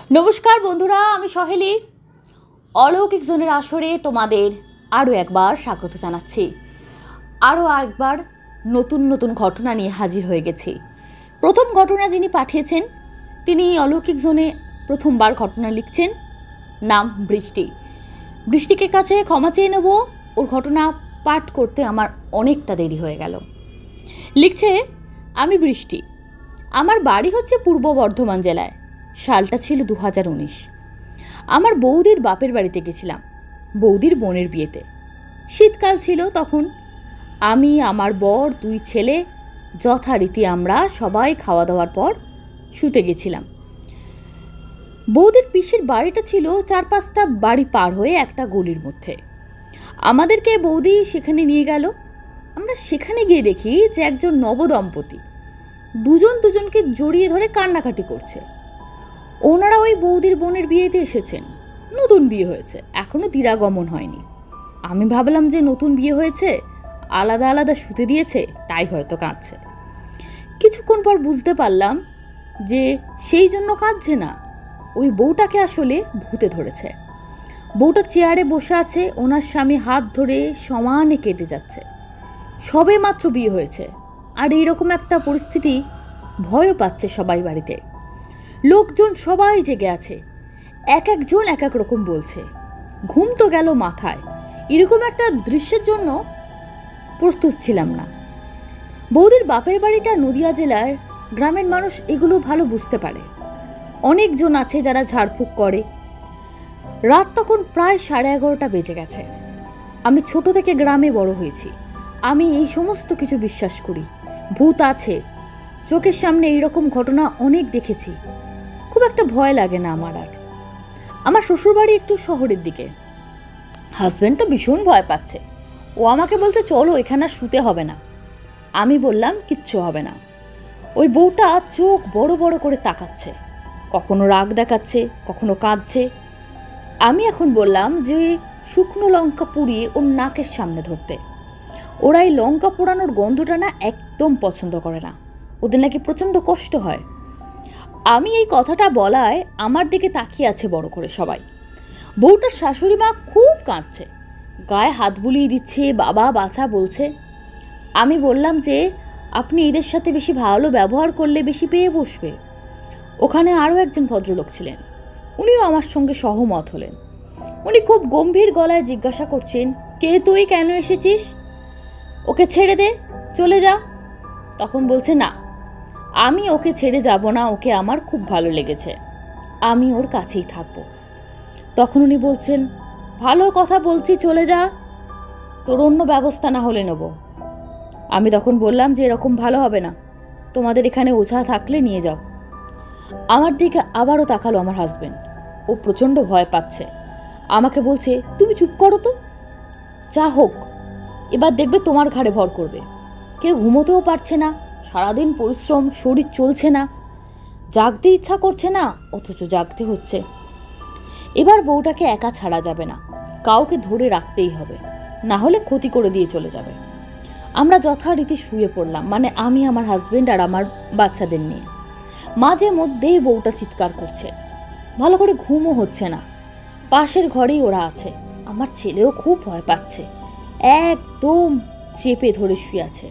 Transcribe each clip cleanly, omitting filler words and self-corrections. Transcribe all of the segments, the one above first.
নমস্কার বন্ধুরা, আমি সহেলি অলৌকিক জনের আসরে তোমাদের আরও একবার স্বাগত জানাচ্ছি। আরও একবার নতুন নতুন ঘটনা নিয়ে হাজির হয়ে গেছি। প্রথম ঘটনা যিনি পাঠিয়েছেন তিনি অলৌকিক জোনে প্রথমবার ঘটনা লিখছেন, নাম বৃষ্টি। বৃষ্টিকে কাছে ক্ষমা চেয়ে নেব, ওর ঘটনা পাঠ করতে আমার অনেকটা দেরি হয়ে গেল। লিখছে, আমি বৃষ্টি, আমার বাড়ি হচ্ছে পূর্ব বর্ধমান জেলায়। সালটা ছিল 2019। আমার বৌদির বাপের বাড়িতে গেছিলাম, বৌদির বোনের বিয়েতে। শীতকাল ছিল তখন। আমি, আমার বর, 2 ছেলে যথারীতি আমরা সবাই খাওয়া দাওয়ার পর শুতে গেছিলাম। বৌদির পিসির বাড়িটা ছিল 4-5টা বাড়ি পার হয়ে একটা গলির মধ্যে। আমাদেরকে বৌদি সেখানে নিয়ে গেল। আমরা সেখানে গিয়ে দেখি যে একজন নবদম্পতি দুজনকে জড়িয়ে ধরে কান্নাকাটি করছে। ওনারা ওই বৌদির বোনের বিয়েতে এসেছেন, নতুন বিয়ে হয়েছে, এখনো দিরাগমন হয়নি। আমি ভাবলাম যে নতুন বিয়ে হয়েছে, আলাদা আলাদা শুতে দিয়েছে, তাই হয়তো কাঁদছে। কিছুক্ষণ পর বুঝতে পারলাম যে সেই জন্য কাঁদছে না, ওই বউটাকে আসলে ভূতে ধরেছে। বউটা চেয়ারে বসে আছে, ওনার স্বামী হাত ধরে সমানে কেটে যাচ্ছে। সবে মাত্র বিয়ে হয়েছে, আর এইরকম একটা পরিস্থিতি ভয়ও পাচ্ছে সবাই বাড়িতে। লোকজন সবাই জেগে আছে, এক একজন এক এক রকম বলছে। ঘুম তো গেল মাথায়, এরকম একটা দৃশ্যের জন্য প্রস্তুত ছিলাম না। বৌদির বাপের বাড়িটা নদিয়া জেলার, গ্রামের মানুষ এগুলো ভালো বুঝতে পারে। অনেকজন আছে যারা ঝাড়ফুঁক করে। রাত তখন প্রায় 11:30 বেজে গেছে। আমি ছোট থেকে গ্রামে বড় হয়েছি, আমি এই সমস্ত কিছু বিশ্বাস করি। ভূত আছে, চোখের সামনে এইরকম ঘটনা অনেক দেখেছি। খুব একটা ভয় লাগে না আমার। আর আমার শ্বশুরবাড়ি একটু শহরের দিকে। হাজব্যান্ড তো ভীষণ ভয় পাচ্ছে, ও আমাকে বলছে চলো এখানে আর শুতে হবে না। আমি বললাম কিচ্ছু হবে না। ওই বউটা চোখ বড় বড় করে তাকাচ্ছে, কখনো রাগ দেখাচ্ছে, কখনো কাঁদছে। আমি এখন বললাম যে শুকনো লঙ্কা পুড়িয়ে ওর নাকের সামনে ধরতে। ওরা এই লঙ্কা পোড়ানোর গন্ধটা না একদম পছন্দ করে না, ওদের নাকি প্রচণ্ড কষ্ট হয়। আমি এই কথাটা বলায় আমার দিকে তাকিয়ে আছে বড় করে সবাই। বউটার শাশুড়ি মা খুব কাঁদছে, গায়ে হাত বুলিয়ে দিচ্ছে, বাবা বাছা বলছে। আমি বললাম যে আপনি এদের সাথে বেশি ভালো ব্যবহার করলে বেশি পেয়ে বসবে। ওখানে আরও একজন ভদ্রলোক ছিলেন, উনিও আমার সঙ্গে সহমত হলেন। উনি খুব গম্ভীর গলায় জিজ্ঞাসা করছেন, কে তুই, কেন এসেছিস? ওকে ছেড়ে দে, চলে যা। তখন বলছে না, আমি ওকে ছেড়ে যাব না, ওকে আমার খুব ভালো লেগেছে, আমি ওর কাছেই থাকবো। তখন উনি বলছেন, ভালো কথা বলছি, চলে যা, তোর অন্য ব্যবস্থা না হলে নেব। আমি তখন বললাম যে এরকম ভালো হবে না, তোমাদের এখানে ওঝা থাকলে নিয়ে যাও। আমার দিকে আবারও তাকালো আমার হাজবেন্ড, ও প্রচণ্ড ভয় পাচ্ছে। আমাকে বলছে, তুমি চুপ করো তো, যা হোক এবার দেখবে তোমার ঘাড়ে ভর করবে। কেউ ঘুমোতেও পারছে না, সারাদিন পরিশ্রম, শরীর চলছে না, জাগতে ইচ্ছা করছে না, অথচ জাগতে হচ্ছে। এবার বউটাকে একা ছাড়া যাবে না, কাউকে ধরে রাখতেই হবে, না হলে ক্ষতি করে দিয়ে চলে যাবে। আমরা যথারীতি শুয়ে পড়লাম, মানে আমি, আমার হাজবেন্ড আর আমার বাচ্চাদের নিয়ে। মাঝে মধ্যেই বউটা চিৎকার করছে, ভালো করে ঘুমও হচ্ছে না। পাশের ঘরেই ওরা আছে। আমার ছেলেও খুব ভয় পাচ্ছে, একদম চেপে ধরে শুয়ে আছে।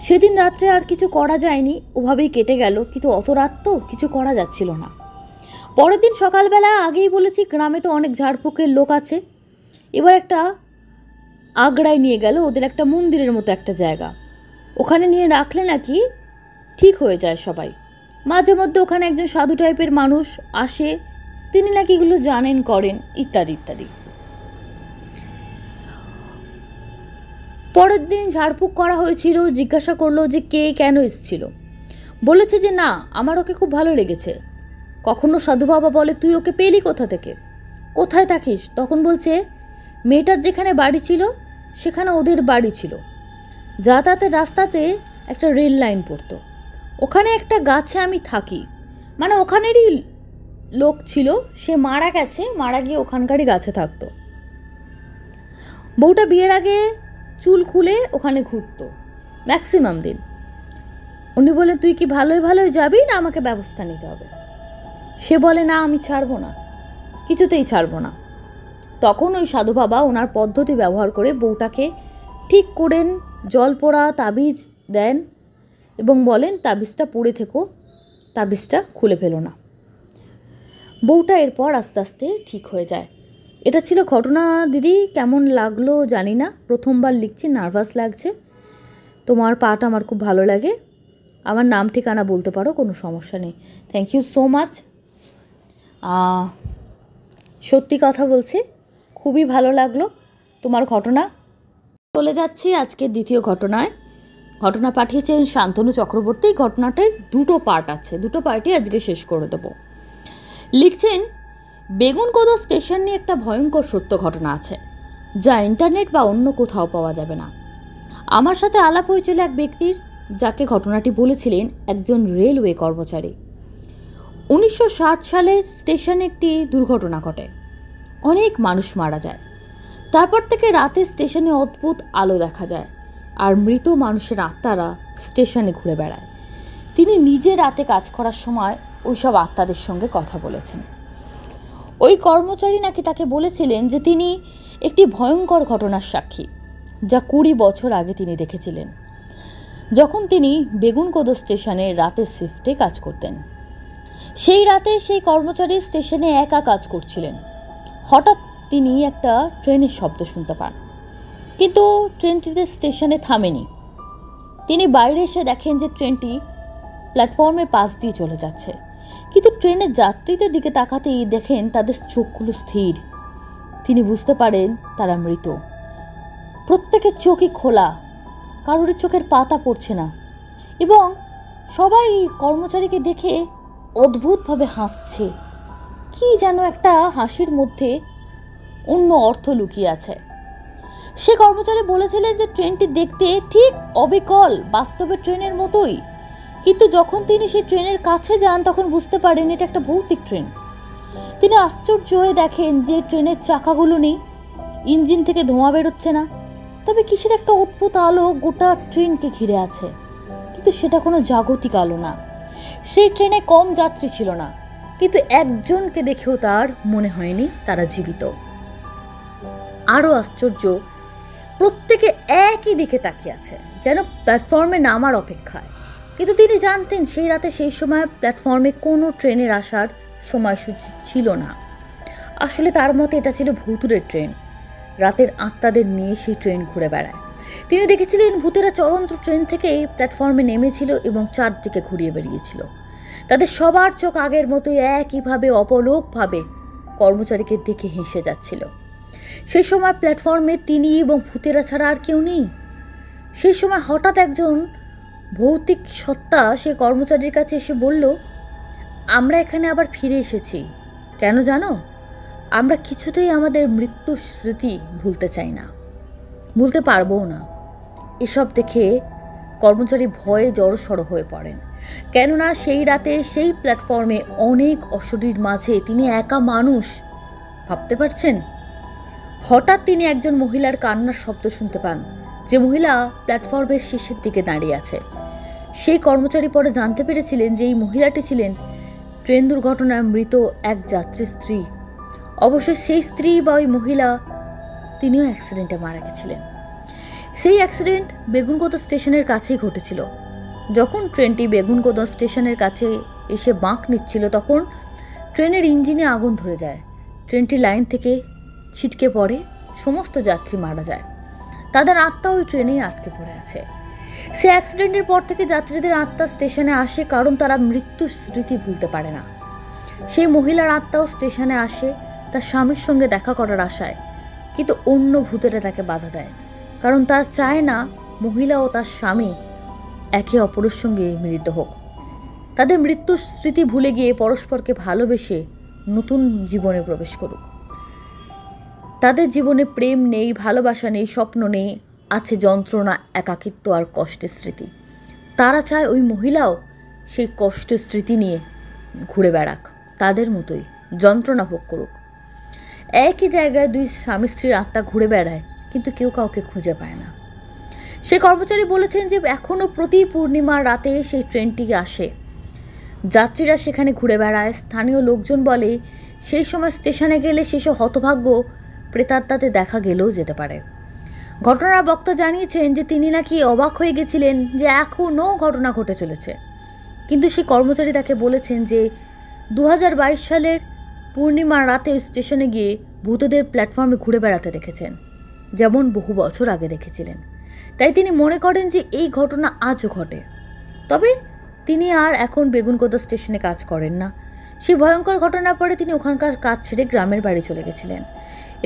সেদিন রাত্রে আর কিছু করা যায়নি, ওভাবেই কেটে গেল। কিন্তু অত রাত তো কিছু করা যাচ্ছিল না। পরের দিন সকালবেলা, আগেই বলেছি গ্রামে তো অনেক ঝাড়ফুঁকের লোক আছে, এবার একটা আগ্রায় নিয়ে গেল, ওদের একটা মন্দিরের মতো একটা জায়গা। ওখানে নিয়ে রাখলে নাকি ঠিক হয়ে যায় সবাই। মাঝে মধ্যে ওখানে একজন সাধু টাইপের মানুষ আসে, তিনি নাকি এগুলো জানেন, করেন, ইত্যাদি ইত্যাদি। পরের দিন ঝাড়ফুঁক করা হয়েছিল, জিজ্ঞাসা করলো যে কে কেন এসেছিল। বলেছে যে না, আমার ওকে খুব ভালো লেগেছে। কখনো সাধু বাবা বলে, তুই ওকে পেলি কোথা থেকে, কোথায় থাকিস? তখন বলছে, মেয়েটার যেখানে বাড়ি ছিল সেখানে ওদের বাড়ি ছিল, যাতায়াতের রাস্তাতে একটা রেল লাইন পড়তো, ওখানে একটা গাছে আমি থাকি। মানে ওখানেরই লোক ছিল, সে মারা গেছে, মারা গিয়ে ওখানকারই গাছে থাকতো। বউটা বিয়ের আগে চুল খুলে ওখানে ঘুরতো ম্যাক্সিমাম দিন। উনি বলে, তুই কি ভালোই ভালোই যাবি না আমাকে ব্যবস্থা নিতে হবে? সে বলে, না আমি ছাড়বো না, কিছুতেই ছাড়বো না। তখন ওই সাধু বাবা ওনার পদ্ধতি ব্যবহার করে বউটাকে ঠিক করেন, জল পোড়া তাবিজ দেন এবং বলেন, তাবিজটা পড়ে থেকো, তাবিজটা খুলে ফেলো না। বউটা এরপর আস্তে আস্তে ঠিক হয়ে যায়। এটা ছিল ঘটনা। দিদি, কেমন লাগলো জানি না, প্রথমবার লিখছি, নার্ভাস লাগছে। তোমার পাঠ আমার খুব ভালো লাগে। আমার নাম ঠিকানা বলতে পারো, কোনো সমস্যা নেই। Thank you so much. সত্যি কথা বলছি, খুবই ভালো লাগলো তোমার ঘটনা। চলে যাচ্ছি আজকের দ্বিতীয় ঘটনায়। ঘটনা পাঠিয়েছেন শান্তনু চক্রবর্তী। ঘটনাটার দুটো পার্ট আছে, দুটো পার্টই আজকে শেষ করে দেবো। লিখছেন, বেগুনকোদো স্টেশন নিয়ে একটা ভয়ঙ্কর সত্য ঘটনা আছে, যা ইন্টারনেট বা অন্য কোথাও পাওয়া যাবে না। আমার সাথে আলাপ হয়েছিল এক ব্যক্তির, যাকে ঘটনাটি বলেছিলেন একজন রেলওয়ে কর্মচারী। 1960 সালে স্টেশনে একটি দুর্ঘটনা ঘটে, অনেক মানুষ মারা যায়। তারপর থেকে রাতে স্টেশনে অদ্ভুত আলো দেখা যায়, আর মৃত মানুষের আত্মারা স্টেশনে ঘুরে বেড়ায়। তিনি নিজে রাতে কাজ করার সময় ওইসব আত্মাদের সঙ্গে কথা বলেছেন। ওই কর্মচারী নাকি তাকে বলেছিলেন যে তিনি একটি ভয়ঙ্কর ঘটনার সাক্ষী, যা 20 বছর আগে তিনি দেখেছিলেন, যখন তিনি বেগুনকোদো স্টেশনে রাতের শিফটে কাজ করতেন। সেই রাতে সেই কর্মচারী স্টেশনে একা কাজ করছিলেন। হঠাৎ তিনি একটা ট্রেনের শব্দ শুনতে পান, কিন্তু ট্রেনটিতে স্টেশনে থামেনি। তিনি বাইরে এসে দেখেন যে ট্রেনটি প্ল্যাটফর্মে পাশ দিয়ে চলে যাচ্ছে, কিন্তু ট্রেনের যাত্রীদের দিকে তাকাতেই দেখেন তাদের চোখগুলো স্থির। তিনি বুঝতে পারেন তারা মৃত। প্রত্যেকের চোখই খোলা, কারোর চোখের পাতা পড়ছে না, এবং সবাই কর্মচারীকে দেখে অদ্ভুতভাবে হাসছে। কি যেন একটা হাসির মধ্যে অন্য অর্থ লুকিয়ে আছে। সে কর্মচারী বলেছিলেন যে ট্রেনটি দেখতে ঠিক অবিকল বাস্তবে ট্রেনের মতোই, কিন্তু যখন তিনি সেই ট্রেনের কাছে যান তখন বুঝতে পারেন এটা একটা ভৌতিক ট্রেন। তিনি আশ্চর্য হয়ে দেখেন যে ট্রেনের চাকাগুলো নেই, ইঞ্জিন থেকে ধোঁয়া বেরোচ্ছে না, তবে কিসের একটা অদ্ভুত আলো গোটা ট্রেনকে ঘিরে আছে, কিন্তু সেটা কোনো জাগতিক আলো না। সেই ট্রেনে কম যাত্রী ছিল না, কিন্তু একজনকে দেখেও তার মনে হয়নি তারা জীবিত। আরো আশ্চর্য, প্রত্যেকে একই দিকে তাকিয়ে আছে, যেন প্ল্যাটফর্মে নামার অপেক্ষায়। কিন্তু তিনি জানতেন সেই রাতে সেই সময় প্ল্যাটফর্মে কোনো ট্রেনের আসার সময়সূচি ছিল না। আসলে তার মতে এটা ছিল ভূতুরের ট্রেন। রাতের আত্মাদের নিয়ে সেই ট্রেন ঘুরে বেড়ায়। তিনি দেখেছিলেন ভূতেরা চলন্ত ট্রেন থেকে প্ল্যাটফর্মে নেমেছিল এবং চারদিকে ঘুরিয়ে বেরিয়েছিল। তাদের সবার চোখ আগের মতোই একইভাবে অপলোকভাবে কর্মচারীকে দেখে হেসে যাচ্ছিল। সেই সময় প্ল্যাটফর্মে তিনি এবং ভূতেরা ছাড়া আর কেউ নেই। সেই সময় হঠাৎ একজন ভৌতিক সত্তা সে কর্মচারীর কাছে এসে বলল, আমরা এখানে আবার ফিরে এসেছি। কেন জানো? আমরা কিছুতেই আমাদের মৃত্যু স্মৃতি ভুলতে চাই না, ভুলতে পারবও না। এসব দেখে কর্মচারী ভয়ে জড়সড় হয়ে পড়েন, কেননা সেই রাতে সেই প্ল্যাটফর্মে অনেক অশরীর মাঝে তিনি একা মানুষ। ভাবতে পারছেন? হঠাৎ তিনি একজন মহিলার কান্নার শব্দ শুনতে পান, যে মহিলা প্ল্যাটফর্মের শেষের দিকে দাঁড়িয়ে আছে। সেই কর্মচারী পরে জানতে পেরেছিলেন যে এই মহিলাটি ছিলেন ট্রেন দুর্ঘটনায় মৃত এক যাত্রীর স্ত্রী। অবশ্য সেই স্ত্রী বা ওই মহিলা তিনিও অ্যাক্সিডেন্টে মারা গেছিলেন। সেই অ্যাক্সিডেন্ট বেগুনকোদো স্টেশনের কাছেই ঘটেছিল। যখন ট্রেনটি বেগুনকোদো স্টেশনের কাছে এসে বাঁক নিচ্ছিল, তখন ট্রেনের ইঞ্জিনে আগুন ধরে যায়। ট্রেনটি লাইন থেকে ছিটকে পড়ে, সমস্ত যাত্রী মারা যায়। তাদের আত্মা ওই ট্রেনেই আটকে পড়ে আছে। সে অ্যাক্সিডেন্টের পর থেকে যাত্রীদের আত্মা স্টেশনে আসে, কারণ তারা মৃত্যুর স্মৃতি ভুলতে পারে না। সেই মহিলার আত্মাও স্টেশনে আসে তার স্বামীর সঙ্গে দেখা করার আশায়, কিন্তু অন্য ভূতেরা তাকে বাধা দেয়, কারণ তারা চায় না মহিলা ও তার স্বামী একে অপরের সঙ্গে মিলিত হোক। তাদের মৃত্যুর স্মৃতি ভুলে গিয়ে পরস্পরকে ভালোবেসে নতুন জীবনে প্রবেশ করুক। তাদের জীবনে প্রেম নেই, ভালোবাসা নেই, স্বপ্ন নেই, আছে যন্ত্রণা, একাকিত্ব আর কষ্টের স্মৃতি। তারা চায় ওই মহিলাও সেই কষ্টের স্মৃতি নিয়ে ঘুরে বেড়াক, তাদের মতোই যন্ত্রণা ভোগ করুক। একই জায়গায় দুই স্বামী স্ত্রীর আত্মা ঘুরে বেড়ায়, কিন্তু কেউ কাউকে খুঁজে পায় না। সে কর্মচারী বলেছেন যে এখনও প্রতি পূর্ণিমার রাতে সেই ট্রেনটি আসে। যাত্রীরা সেখানে ঘুরে বেড়ায়। স্থানীয় লোকজন বলে সেই সময় স্টেশনে গেলে সেসব হতভাগ্য প্রেতাত্মাতে দেখা গেলেও যেতে পারে। ঘটনার বক্তা জানিয়েছেন যে তিনি নাকি অবাক হয়ে গেছিলেন যে এখনও ঘটনা ঘটে চলেছে, কিন্তু সেই কর্মচারী তাকে বলেছেন যে 2022 সালের পূর্ণিমার রাতে স্টেশনে গিয়ে ভূতদের প্ল্যাটফর্মে ঘুরে বেড়াতে দেখেছেন, যেমন বহু বছর আগে দেখেছিলেন। তাই তিনি মনে করেন যে এই ঘটনা আজও ঘটে। তবে তিনি আর এখন বেগুনকোদা স্টেশনে কাজ করেন না। সেই ভয়ঙ্কর ঘটনার পরে তিনি ওখানকার কাজ ছেড়ে গ্রামের বাড়ি চলে গেছিলেন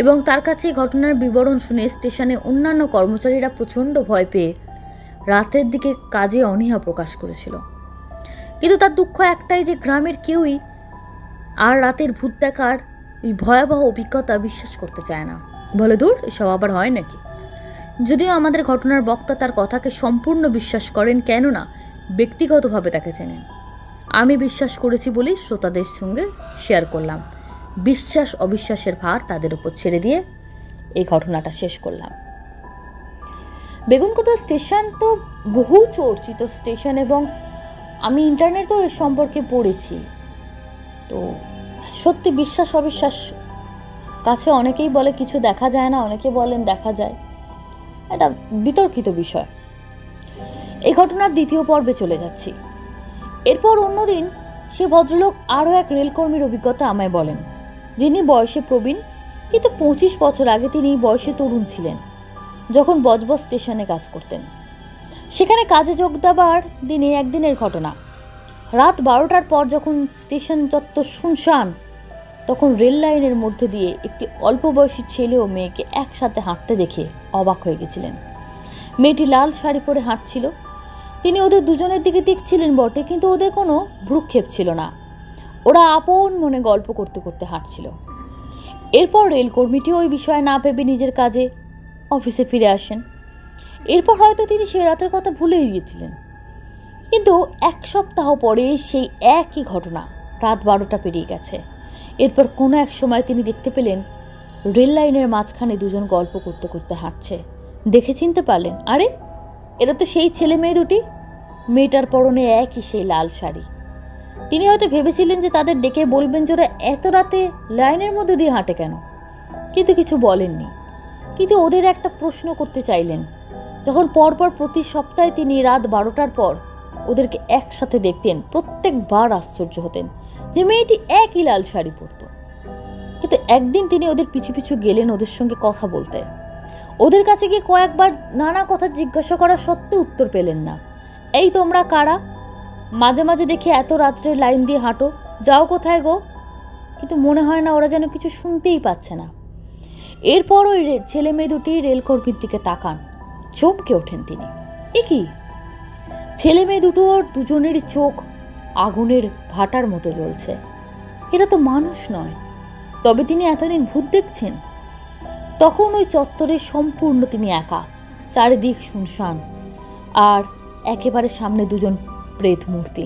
এবং তার কাছে এই ঘটনার বিবরণ শুনে স্টেশনে অন্যান্য কর্মচারীরা প্রচণ্ড ভয় পেয়ে রাতের দিকে কাজে অনীহা প্রকাশ করেছিল। কিন্তু তার দুঃখ একটাই যে গ্রামের কেউই আর রাতের ভূত দেখার এই ভয়াবহ অভিজ্ঞতা বিশ্বাস করতে চায় না, বলে দূর এসব আবার হয় নাকি। যদিও আমাদের ঘটনার বক্তা তার কথাকে সম্পূর্ণ বিশ্বাস করেন, কেননা ব্যক্তিগতভাবে তাকে চেনেন। আমি বিশ্বাস করেছি বলেই শ্রোতাদের সঙ্গে শেয়ার করলাম। বিশ্বাস অবিশ্বাসের ভার তাদের উপর ছেড়ে দিয়ে এই ঘটনাটা শেষ করলাম। বেগুনকোদা স্টেশন তো বহু চর্চিত স্টেশন এবং আমি ইন্টারনেটেও এর সম্পর্কে পড়েছি। তো সত্যি বিশ্বাস অবিশ্বাস কাছে অনেকেই বলে কিছু দেখা যায় না, অনেকে বলেন দেখা যায়। এটা বিতর্কিত বিষয়। এই ঘটনার দ্বিতীয় পর্বে চলে যাচ্ছি। এরপর অন্যদিন সে ভদ্রলোক আরও এক রেলকর্মীর অভিজ্ঞতা আমায় বলেন, যিনি বয়সে প্রবীণ, কিন্তু 25 বছর আগে তিনি বয়সে তরুণ ছিলেন যখন বজবজ স্টেশনে কাজ করতেন। সেখানে কাজে যোগ দেবার দিনে একদিনের ঘটনা। রাত 12টার পর যখন স্টেশন চত্বর শুনশান, তখন রেল লাইনের মধ্যে দিয়ে একটি অল্প বয়সী ছেলে ও মেয়েকে একসাথে হাঁটতে দেখে অবাক হয়ে গেছিলেন। মেয়েটি লাল শাড়ি পরে হাঁটছিল। তিনি ওদের দুজনের দিকে দেখছিলেন বটে, কিন্তু ওদের কোনো ভ্রুক্ষেপ ছিল না। ওরা আপন মনে গল্প করতে করতে হাঁটছিল। এরপর রেলকর্মীটি ওই বিষয়ে না ভেবে নিজের কাজে অফিসে ফিরে আসেন। এরপর হয়তো তিনি সে রাতের কথা ভুলেই গিয়েছিলেন। কিন্তু 1 সপ্তাহ পরে সেই একই ঘটনা, রাত 12টা পেরিয়ে গেছে। এরপর কোনো এক সময় তিনি দেখতে পেলেন রেল লাইনের মাঝখানে দুজন গল্প করতে করতে হাঁটছে। দেখে চিনতে পারলেন, আরে এরা তো সেই ছেলে মেয়ে দুটি। মেয়েটার পরনে একই সেই লাল শাড়ি। তিনি হয়তো ভেবেছিলেন যে তাদের ডেকে বলবেন যে ওরা এত রাতে লাইনের মধ্যে দিয়ে হাঁটে কেন, কিন্তু কিছু বলেননি। কিন্তু ওদের একটা প্রশ্ন করতে চাইলেন। যখন পরপর প্রতি সপ্তাহে তিনি রাত 12টার পর ওদেরকে একসাথে দেখতেন, প্রত্যেকবার আশ্চর্য হতেন যে মেয়েটি একই লাল শাড়ি পরত। কিন্তু একদিন তিনি ওদের পিছু পিছু গেলেন ওদের সঙ্গে কথা বলতে। ওদের কাছে গিয়ে কয়েকবার নানা কথা জিজ্ঞাসা করা সত্ত্বেও উত্তর পেলেন না। এই তোমরা কারা? মাঝে মাঝে দেখে এত রাত্রে লাইন দিয়ে হাঁটো, যাও কোথায় গো? কিন্তু মনে হয় না ওরা যেন কিছু শুনতেই পাচ্ছে না। এরপর ওই ছেলে মেয়ে দুটি রেলকর্মীর দিকে তাকান। চমকে ওঠেন তিনি। এ কি? ছেলে মেয়ে দুটোর দুজনেরই চোখ আগুনের ভাটার মতো জ্বলছে। এরা তো মানুষ নয়। তবে তিনি এতদিন ভূত দেখছেন। তখন ওই চত্বরে সম্পূর্ণ তিনি একা, চারিদিক শুনশান, আর একেবারে সামনে দুজন প্রেত মূর্তি।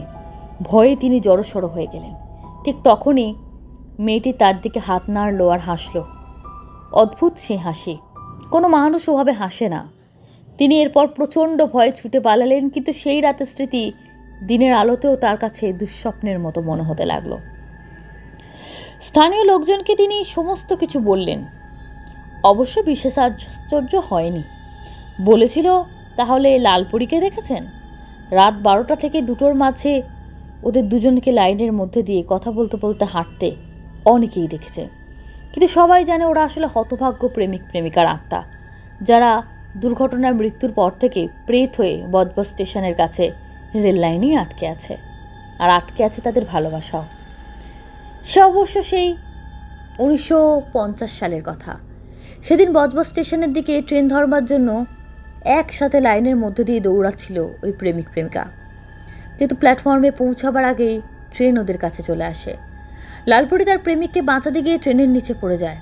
ভয়ে তিনি জড়সড় হয়ে গেলেন। ঠিক তখনই মেয়েটি তার দিকে হাত নাড়ল আর হাসল। অদ্ভুত সে হাসি, কোনো মানুষ ওভাবে হাসে না। তিনি এরপর প্রচণ্ড ভয়ে ছুটে পালালেন, কিন্তু সেই রাতের স্মৃতি দিনের আলোতেও তার কাছে দুঃস্বপ্নের মতো মনে হতে লাগলো। স্থানীয় লোকজনকে তিনি সমস্ত কিছু বললেন। অবশ্য বিশেষ আশ্চর্য হয়নি। বলেছিল, তাহলে লালপুরীকে দেখেছেন? রাত 12টা থেকে 2টোর মাঝে ওদের দুজনকে লাইনের মধ্যে দিয়ে কথা বলতে বলতে হাঁটতে অনেকেই দেখেছে। কিন্তু সবাই জানে ওরা আসলে হতভাগ্য প্রেমিক প্রেমিকার আত্মা, যারা দুর্ঘটনার মৃত্যুর পর থেকে প্রেত হয়ে বজবজ স্টেশনের কাছে রেল লাইনেই আটকে আছে। আর আটকে আছে তাদের ভালোবাসাও। সে অবশ্য সেই 1950 সালের কথা। সেদিন বজবজ স্টেশনের দিকে ট্রেন ধরবার জন্য একসাথে লাইনের মধ্যে দিয়ে দৌড়াচ্ছিল ওই প্রেমিক প্রেমিকা। কিন্তু প্ল্যাটফর্মে পৌঁছাবার আগেই ট্রেন ওদের কাছে চলে আসে। লালপুরি তার প্রেমিককে বাঁচাতে গিয়ে ট্রেনের নিচে পড়ে যায়।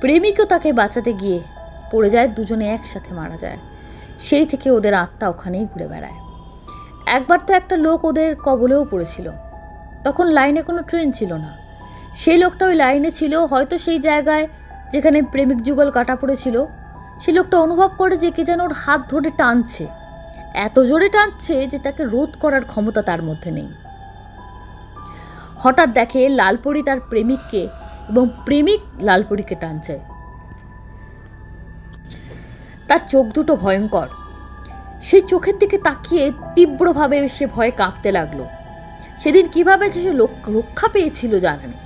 প্রেমিকও তাকে বাঁচাতে গিয়ে পড়ে যায়। দুজনে একসাথে মারা যায়। সেই থেকে ওদের আত্মা ওখানেই ঘুরে বেড়ায়। একবার তো একটা লোক ওদের কবলেও পড়েছিল। তখন লাইনে কোনো ট্রেন ছিল না। সেই লোকটা ওই লাইনে ছিল, হয়তো সেই জায়গায় যেখানে প্রেমিক যুগল কাটা পড়েছিল। সেই লোকটা অনুভব করে যে কে যেন ওর হাত ধরে টানছে, এত জোরে টানছে যে তাকে রোধ করার ক্ষমতা তার মধ্যে নেই। হঠাৎ দেখে লালপরি তার প্রেমিককে এবং প্রেমিক লালপরীকে টানছে। তার চোখ দুটো ভয়ঙ্কর। সেই চোখের দিকে তাকিয়ে তীব্রভাবে সে ভয়ে কাঁপতে লাগলো। সেদিন কিভাবে সে রক্ষা পেয়েছিল জানা নেই,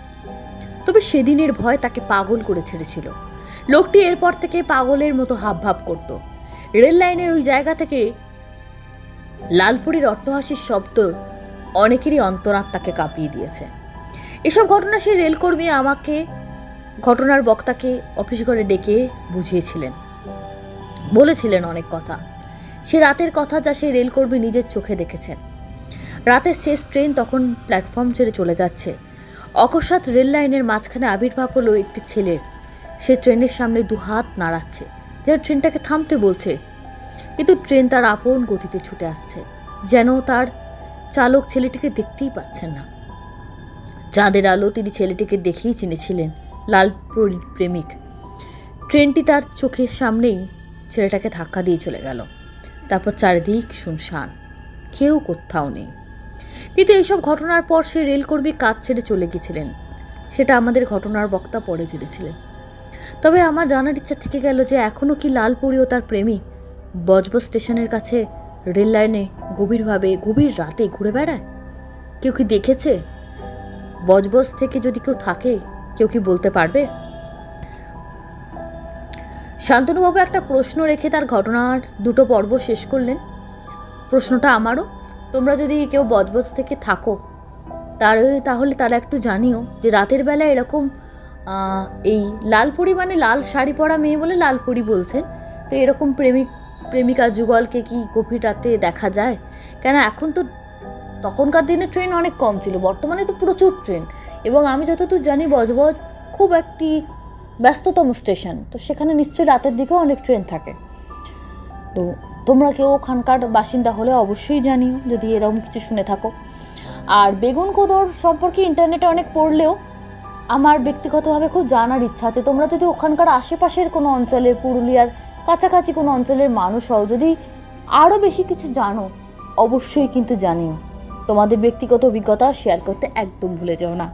তবে সেদিনের ভয় তাকে পাগল করে ছেড়েছিল। লোকটি এরপর থেকে পাগলের মতো হাবভাব করত। রেল লাইনের ওই জায়গা থেকে লালপরীর অট্টহাসির শব্দ অনেকেরই অন্তরাত্মাকে কাঁপিয়ে দিয়েছে। এসব ঘটনা সেই রেলকর্মী আমাকে, ঘটনার বক্তাকে অফিস ঘরে ডেকে বুঝিয়েছিলেন, বলেছিলেন অনেক কথা। সে রাতের কথা যা সেই রেলকর্মী নিজের চোখে দেখেছেন। রাতের শেষ ট্রেন তখন প্ল্যাটফর্ম ছেড়ে চলে যাচ্ছে। অকস্মাৎ রেল লাইনের মাঝখানে আবির্ভাব হলো একটি ছেলের। সে ট্রেনের সামনে দুহাত নাড়াচ্ছে, যেন ট্রেনটাকে থামতে বলছে, কিন্তু ট্রেন তার আপন গতিতে ছুটে আসছে, যেন তার চালক ছেলেটিকে দেখতেই পাচ্ছেন না। চাঁদের আলো তিনি ছেলেটিকে দেখেই চিনেছিলেন, লালপরীর প্রেমিক। ট্রেনটি তার চোখের সামনেই ছেলেটাকে ধাক্কা দিয়ে চলে গেল। তারপর চারিদিক শুনশান, কেউ কোথাও নেই। কিন্তু এইসব ঘটনার পর সে রেলকর্মী কাজ ছেড়ে চলে গেছিলেন, সেটা আমাদের ঘটনার বক্তা পরে জেনেছিলেন। তবে আমার জানার ইচ্ছা থেকে গেল যে এখনও কি লালপরী ও তার প্রেমিক বজবজ স্টেশনের কাছে রেল লাইনে গভীর রাতে ঘুরে বেড়ায়? কেউ কি দেখেছে? বজবজ থেকে যদি কেউ থাকে, কেউ কি বলতে পারবে? শান্তনুবাবু একটা প্রশ্ন রেখে তার ঘটনার দুটো পর্ব শেষ করলেন। প্রশ্নটা আমারও, তোমরা যদি কেউ বজবজ থেকে থাকো তাহলে তারা একটু জানিও যে রাতের বেলা এরকম এই লালপরী মানে লাল শাড়ি পরা মেয়ে বলে লালপরী বলছেন, তো এরকম প্রেমিকা যুগলকে কি গভীর রাতে দেখা যায়? কেন এখন তো, তখনকার দিনে ট্রেন অনেক কম ছিল, বর্তমানে তো প্রচুর ট্রেন, এবং আমি যতদূর জানি বজবজ খুব একটি ব্যস্ততম স্টেশন, তো সেখানে নিশ্চয়ই রাতের দিকেও অনেক ট্রেন থাকে। তো তোমরা কেউ ওখানকার বাসিন্দা হলে অবশ্যই জানিও যদি এরকম কিছু শুনে থাকো। আর বেগুন কোদর সম্পর্কে ইন্টারনেটে অনেক পড়লেও আমার ব্যক্তিগতভাবে খুব জানার ইচ্ছা আছে। তোমরা যদি ওখানকার আশেপাশের কোনো অঞ্চলের, পুরুলিয়ার কাছাকাছি কোনো অঞ্চলের মানুষ হও, যদি আরও বেশি কিছু জানো অবশ্যই কিন্তু জানিও। তোমাদের ব্যক্তিগত অভিজ্ঞতা শেয়ার করতে একদম ভুলে যাও না।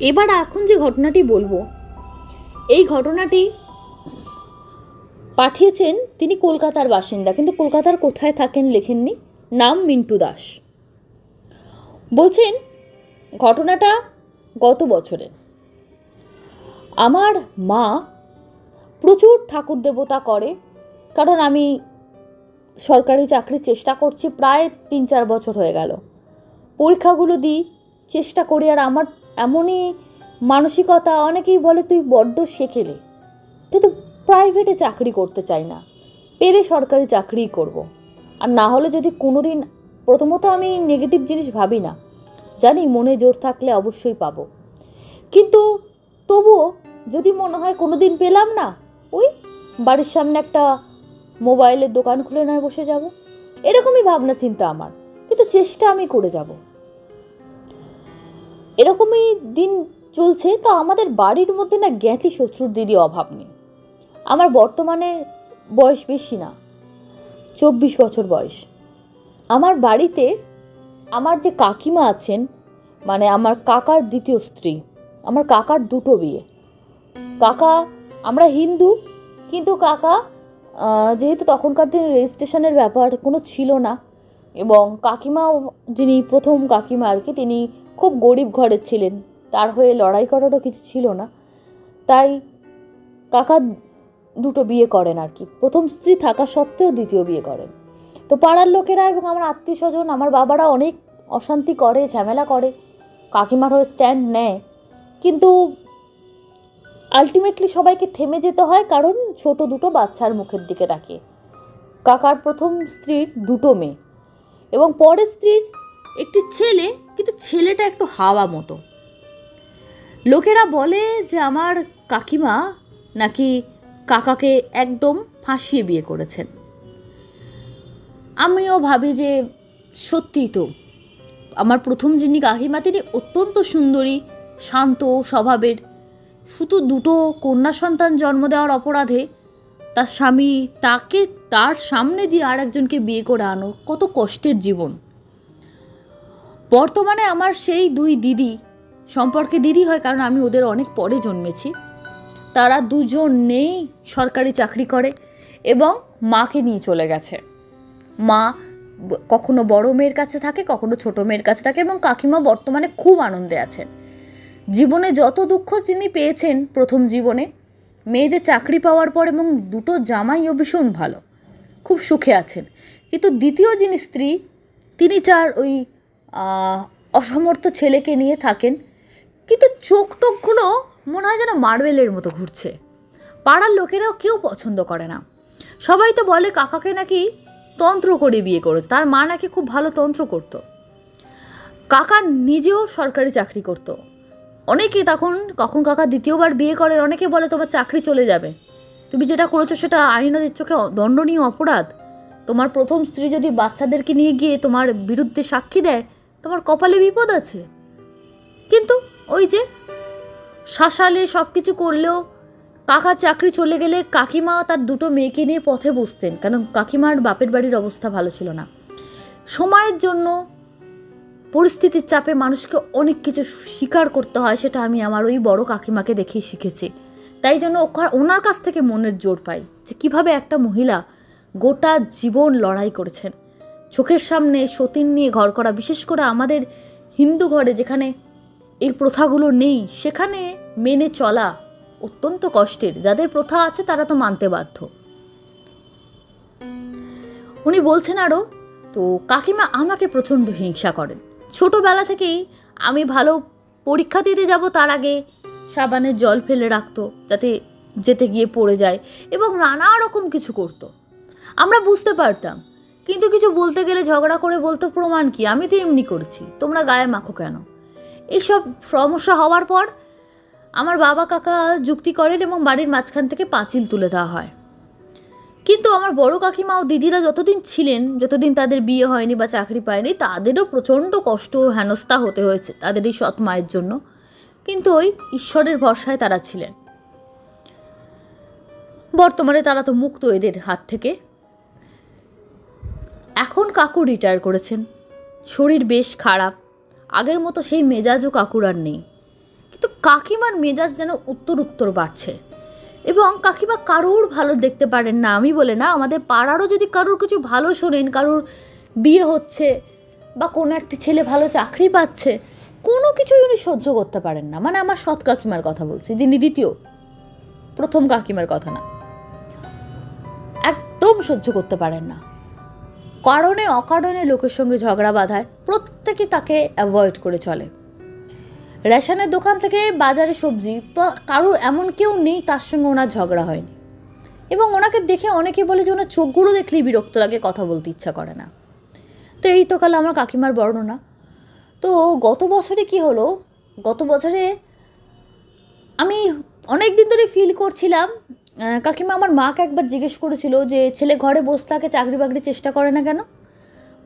এবার এখন যে ঘটনাটি বলবো, এই ঘটনাটি পাঠিয়েছেন, তিনি কলকাতার বাসিন্দা, কিন্তু কলকাতার কোথায় থাকেন লেখেননি, নাম মিন্টু দাস। বলছেন ঘটনাটা গত বছরে। আমার মা প্রচুর ঠাকুর দেবতা করে, কারণ আমি সরকারি চাকরির চেষ্টা করছি, প্রায় 3-4 বছর হয়ে গেল। পরীক্ষাগুলো দিই, চেষ্টা করি, আর আমার এমনই মানসিকতা, অনেকেই বলে তুই বড্ড শেখেলে, কিন্তু প্রাইভেটে চাকরি করতে চাই না, পেরে সরকারি চাকরিই করব। আর না হলে যদি কোনো দিন, প্রথমত আমি নেগেটিভ জিনিস ভাবি না, জানি মনে জোর থাকলে অবশ্যই পাবো, কিন্তু তবুও যদি মনে হয় কোনো দিন পেলাম না, ওই বাড়ির সামনে একটা মোবাইলের দোকান খুলে নয় বসে যাব, এরকমই ভাবনা চিন্তা আমার, কিন্তু চেষ্টা আমি করে যাব। এরকমই দিন চলছে। তো আমাদের বাড়ির মধ্যে না জ্ঞাতি শত্রুর দিদি অভাব নেই। আমার বর্তমানে বয়স বেশি না, 24 বছর বয়স। আমার বাড়িতে আমার যে কাকিমা আছেন, মানে আমার কাকার দ্বিতীয় স্ত্রী, আমার কাকার দুটো বিয়ে। কাকা, আমরা হিন্দু, কিন্তু কাকা যেহেতু তখনকার দিনে রেজিস্ট্রেশনের ব্যাপার কোনো ছিল না, এবং কাকিমা, যিনি প্রথম কাকিমা আর কি, তিনি খুব গরিব ঘরের ছিলেন, তার হয়ে লড়াই করারও কিছু ছিল না, তাই কাকা দুটো বিয়ে করেন আর কি। প্রথম স্ত্রী থাকা সত্ত্বেও দ্বিতীয় বিয়ে করেন। তো পাড়ার লোকেরা এবং আমার আত্মীয় স্বজন, আমার বাবারা অনেক অশান্তি করে, ঝামেলা করে, কাকিমার হয়ে স্ট্যান্ড নেয়, কিন্তু আলটিমেটলি সবাইকে থেমে যেতে হয়, কারণ ছোট দুটো বাচ্চার মুখের দিকে তাকিয়ে। কাকার প্রথম স্ত্রীর দুটো মেয়ে এবং পরের স্ত্রীর একটি ছেলে, কিন্তু ছেলেটা একটু হাওয়া মতো। লোকেরা বলে যে আমার কাকিমা নাকি কাকাকে একদম ফাঁসিয়ে বিয়ে করেছেন। আমিও ভাবি যে সত্যিই তো, আমার প্রথম যিনি কাকিমা তিনি অত্যন্ত সুন্দরী, শান্ত স্বভাবের, শুধু দুটো কন্যা সন্তান জন্ম দেওয়ার অপরাধে তার স্বামী তাকে তার সামনে দিয়ে আর একজনকে বিয়ে করে আনো, কত কষ্টের জীবন। বর্তমানে আমার সেই দুই দিদি, সম্পর্কে দিদি হয় কারণ আমি ওদের অনেক পরে জন্মেছি, তারা দুজনেই সরকারি চাকরি করে এবং মাকে নিয়ে চলে গেছে। মা কখনো বড় মেয়ের কাছে থাকে, কখনো ছোট মেয়ের কাছে থাকে, এবং কাকিমা বর্তমানে খুব আনন্দে আছেন। জীবনে যত দুঃখ তিনি পেয়েছেন প্রথম জীবনে, মেয়েদের চাকরি পাওয়ার পর এবং দুটো জামাইও ভীষণ ভালো, খুব সুখে আছেন। কিন্তু দ্বিতীয় যিনি স্ত্রী, তিনি ওই অসমর্থ ছেলেকে নিয়ে থাকেন, কিন্তু চোখ টোকগুলো মনে হয় যেন মার্বেলের মতো ঘুরছে। পাড়ার লোকেরাও কেউ পছন্দ করে না। সবাই তো বলে কাকাকে নাকি তন্ত্র করে বিয়ে করেছে, তার মা নাকি খুব ভালো তন্ত্র করতো। কাকা নিজেও সরকারি চাকরি করত। অনেকে কখন কাকা দ্বিতীয়বার বিয়ে করেন, অনেকে বলে তোমার চাকরি চলে যাবে, তুমি যেটা করেছো সেটা আইনের চোখে দণ্ডনীয় অপরাধ। তোমার প্রথম স্ত্রী যদি বাচ্চাদেরকে নিয়ে গিয়ে তোমার বিরুদ্ধে সাক্ষী দেয়, তোমার কপালে বিপদ আছে। কিন্তু ওই যে শাসালে সব কিছু করলেও কাকার চাকরি চলে গেলে কাকিমা তার দুটো মেয়েকে নিয়ে পথে বসতেন, কারণ কাকিমার বাপের বাড়ির অবস্থা ভালো ছিল না। সময়ের জন্য, পরিস্থিতির চাপে মানুষকে অনেক কিছু স্বীকার করতে হয়, সেটা আমি আমার ওই বড় কাকিমাকে দেখেই শিখেছি। তাই জন্য ওনার কাছ থেকে মনের জোর পাই যে কীভাবে একটা মহিলা গোটা জীবন লড়াই করেছেন। চোখের সামনে সতীন নিয়ে ঘর করা, বিশেষ করে আমাদের হিন্দু ঘরে যেখানে এই প্রথাগুলো নেই, সেখানে মেনে চলা অত্যন্ত কষ্টের। যাদের প্রথা আছে তারা তো মানতে বাধ্য। উনি বলছেন আরও, তো কাকিমা আমাকে প্রচণ্ড হিংসা করেন। ছোটোবেলা থেকেই আমি ভালো পরীক্ষা দিতে যাব তার আগে সাবানের জল ফেলে রাখতো যাতে যেতে গিয়ে পড়ে যায়, এবং নানা রকম কিছু করতো। আমরা বুঝতে পারতাম, কিন্তু কিছু বলতে গেলে ঝগড়া করে বলতো প্রমাণ কি, আমি তো এমনি করেছি, তোমরা গায়ে মাখো কেন। এইসব সমস্যা হওয়ার পর আমার বাবা কাকা যুক্তি করেন এবং বাড়ির মাঝখান থেকে পাঁচিল তুলে দেওয়া হয়। কিন্তু আমার বড় কাকিমা ও দিদিরা যতদিন ছিলেন, যতদিন তাদের বিয়ে হয়নি বা চাকরি পায়নি, তাদেরও প্রচণ্ড কষ্ট ও হেনস্থা হতে হয়েছে তাদের এই সৎ মায়ের জন্য। কিন্তু ওই ঈশ্বরের ভরসায় তারা ছিলেন। বর্তমানে তারা তো মুক্ত এদের হাত থেকে। এখন কাকু রিটায়ার করেছেন, শরীর বেশ খারাপ, আগের মতো সেই মেজাজও কাকুর আর নেই। কিন্তু কাকিমার মেজাজ যেন উত্তর বাড়ছে, এবং কাকিমা কারুর ভালো দেখতে পারেন না। আমি বলে না, আমাদের পাড়ারও যদি কারুর কিছু ভালো শোনেন, কারুর বিয়ে হচ্ছে বা কোনো একটি ছেলে ভালো চাকরি পাচ্ছে, কোনো কিছুই উনি সহ্য করতে পারেন না। মানে আমার সৎ কাকিমার কথা বলছি, যিনি প্রথম কাকিমার কথা না, একদম সহ্য করতে পারেন না। কারণে অকারণে লোকের সঙ্গে ঝগড়া বাঁধায়, প্রত্যেকে তাকে অ্যাভয়েড করে চলে। রেশনের দোকান থেকে বাজারে সবজি, কারোর এমন কেউ নেই তার সঙ্গে ওনার ঝগড়া হয়নি। এবং ওনাকে দেখে অনেকে বলে যে ওনার চোখগুলো দেখলেই বিরক্ত লাগে, কথা বলতে ইচ্ছা করে না। তো এই তো কাল আমার কাকিমার বর্ণনা। তো গত বছরে কি হলো, গত বছরে আমি অনেক দিন ধরে ফিল করছিলাম, কাকিমা আমার মাকে একবার জিজ্ঞেস করেছিল যে ছেলে ঘরে বসে থাকে, চাকরি বাকরির চেষ্টা করে না কেন।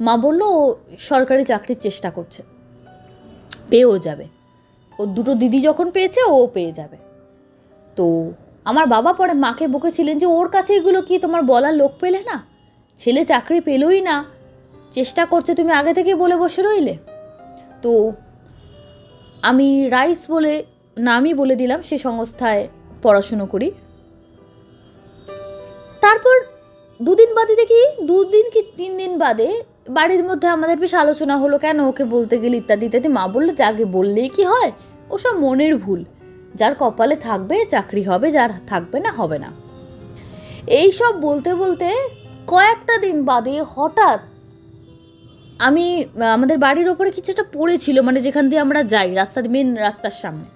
মা বলল ও সরকারি চাকরির চেষ্টা করছে, পেয়েও যাবে, ও দুটো দিদি যখন পেয়েছে ও পেয়ে যাবে। তো আমার বাবা পরে মাকে বকেছিলেন যে ওর কাছে এগুলো কি তোমার বলার লোক পেলে না, ছেলে চাকরি পেলই না, চেষ্টা করছে, তুমি আগে থেকে বলে বসে রইলে। তো আমি রাইস বলে নামই বলে দিলাম, সে সংস্থায় পড়াশুনো করি। তারপর দুদিন বাদে দেখি, 2 দিন কি 3 দিন বাদে বাড়ির মধ্যে আমাদের বেশ আলোচনা হলো, কেন ওকে বলতে গেলে ইত্যাদি ইত্যাদি। মা বললো যে আগে বললেই কি হয়, ওসব মনের ভুল, যার কপালে থাকবে চাকরি হবে, যার থাকবে না হবে না। এই সব বলতে বলতে কয়েকটা দিন বাদে হঠাৎ আমি, আমাদের বাড়ির ওপরে কিছু একটা পড়েছিল, মানে যেখান দিয়ে আমরা যাই, মেন রাস্তার সামনে,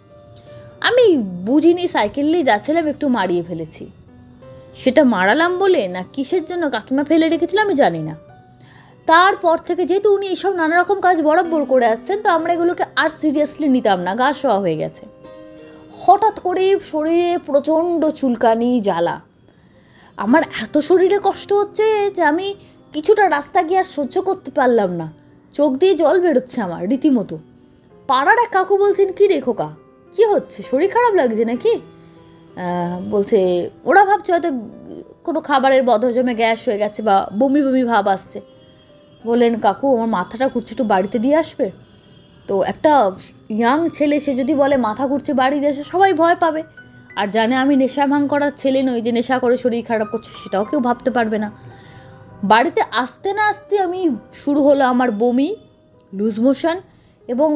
আমি বুঝিনি, সাইকেল নিয়ে যাচ্ছিলাম, একটু মারিয়ে ফেলেছি। সেটা মারালাম বলে না কিসের জন্য কাকিমা ফেলে রেখেছিল আমি জানি না। তারপর থেকে যেহেতু উনি এইসব নানা রকম কাজ বরাবর করে আসছেন, তো আমরা এগুলোকে আর সিরিয়াসলি নিতাম না, গা শোয়া হয়ে গেছে। হঠাৎ করে শরীরে প্রচণ্ড চুলকানি, জ্বালা, আমার এত শরীরে কষ্ট হচ্ছে যে আমি কিছুটা রাস্তা গিয়ে আর সহ্য করতে পারলাম না, চোখ দিয়ে জল বেরোচ্ছে আমার রীতিমতো। পাড়ার এক কাকু বলছেন, কি রে খোকা, কী হচ্ছে, শরীর খারাপ লাগছে নাকি? বলছে, ওরা ভাবছে হয়তো কোনো খাবারের বদহজমে গ্যাস হয়ে গেছে বা বমি বমি ভাব আসছে। বললেন, কাকু আমার মাথাটা ঘুরছে, একটু বাড়িতে দিয়ে আসবে। তো একটা ইয়াং ছেলে সে যদি বলে মাথা ঘুরছে বাড়ি দেশে, সবাই ভয় পাবে। আর জানে আমি নেশা ভাঙ করার ছেলে নই যে নেশা করে শরীর খারাপ করছে, সেটাও কেউ ভাবতে পারবে না। বাড়িতে আসতে না আসতে আমি শুরু হলো আমার বমি, লুজ মোশন এবং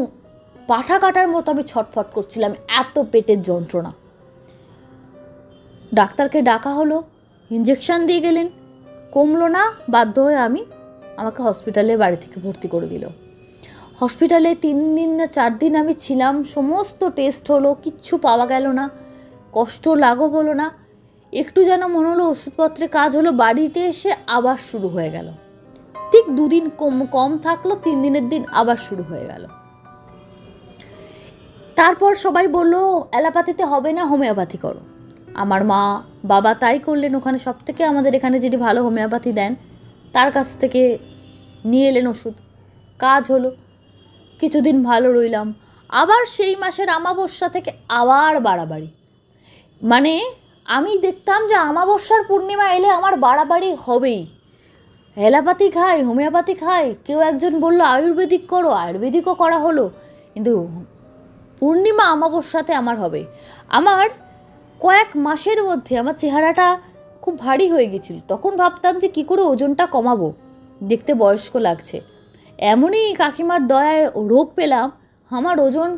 পাঠা কাটার মতো আমি ছটফট করছিলাম, এত পেটের যন্ত্রণা। ডাক্তারকে ডাকা হলো, ইঞ্জেকশন দিয়ে গেলেন, কমলো না, বাধ্য হয়ে আমাকে হসপিটালে বাড়ি থেকে ভর্তি করে দিল। হসপিটালে 3 দিন না 4 দিন আমি ছিলাম, সমস্ত টেস্ট হলো, কিচ্ছু পাওয়া গেল না, কষ্ট লাঘব হলো না, একটু যেন মনে হলো ওষুধপত্রে কাজ হলো। বাড়িতে এসে আবার শুরু হয়ে গেল, ঠিক 2 দিন কম থাকলো, 3 দিনের দিন আবার শুরু হয়ে গেল। তারপর সবাই বললো অ্যালোপ্যাথিতে হবে না, হোমিওপ্যাথি করো। আমার মা বাবা তাই করলেন, ওখানে সব থেকে আমাদের এখানে যিনি ভালো হোমিওপ্যাথি দেন তার কাছ থেকে নিয়ে এলেন ওষুধ, কাজ হলো, কিছুদিন ভালো রইলাম। আবার সেই মাসের অমাবস্যা থেকে আবার বাড়াবাড়ি, মানে আমি দেখতাম যে অমাবস্যার পূর্ণিমা এলে আমার বাড়াবাড়ি হবেই। অ্যালোপ্যাথি খাই, হোমিওপ্যাথি খাই, কেউ একজন বলল আয়ুর্বেদিক করো, আয়ুর্বেদিকও করা হলো, কিন্তু পূর্ণিমা অমাবস্যাতে আমার হবে। আমার কয়েক মাসের মধ্যে আমার চেহারাটা খুব ভারী হয়ে গেছিল। তখন ভাবতাম যে কী করে ওজনটা কমাবো, দেখতে বয়স্ক লাগছে। এমনই কাকিমার দয়ায় রোগ পেলাম, আমার ওজন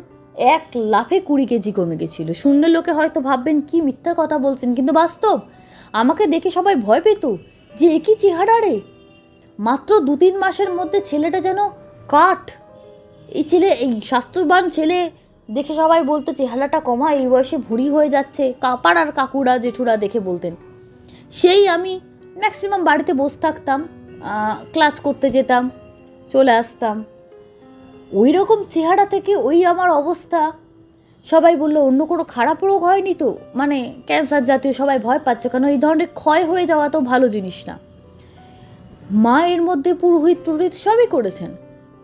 1 লাফে 20 কেজি কমে গেছিলো। শুনলে লোকে হয়তো ভাববেন কি মিথ্যা কথা বলছেন, কিন্তু বাস্তব। আমাকে দেখে সবাই ভয় পেত যে একই চেহারা রে, মাত্র 2-3 মাসের মধ্যে ছেলেটা যেন কাঠ। এই স্বাস্থ্যবান ছেলে দেখে সবাই বলতো চেহারাটা কমা, এই বয়সে ভুঁড়ি হয়ে যাচ্ছে। পাড়ার কাকুরা জেঠুরা দেখে বলতেন। সেই আমি ম্যাক্সিমাম বাড়িতে বসে থাকতাম, ক্লাস করতে যেতাম, চলে আসতাম। ওই রকম চেহারা থেকে ওই আমার অবস্থা। সবাই বললো অন্য কোনো খারাপ রোগ হয়নি তো, মানে ক্যান্সার জাতীয়, সবাই ভয় পাচ্ছে, কারণ এই ধরনের ক্ষয় হয়ে যাওয়া তো ভালো জিনিস না। মা এর মধ্যে পুরোহিত টুরোহিত সবই করেছেন,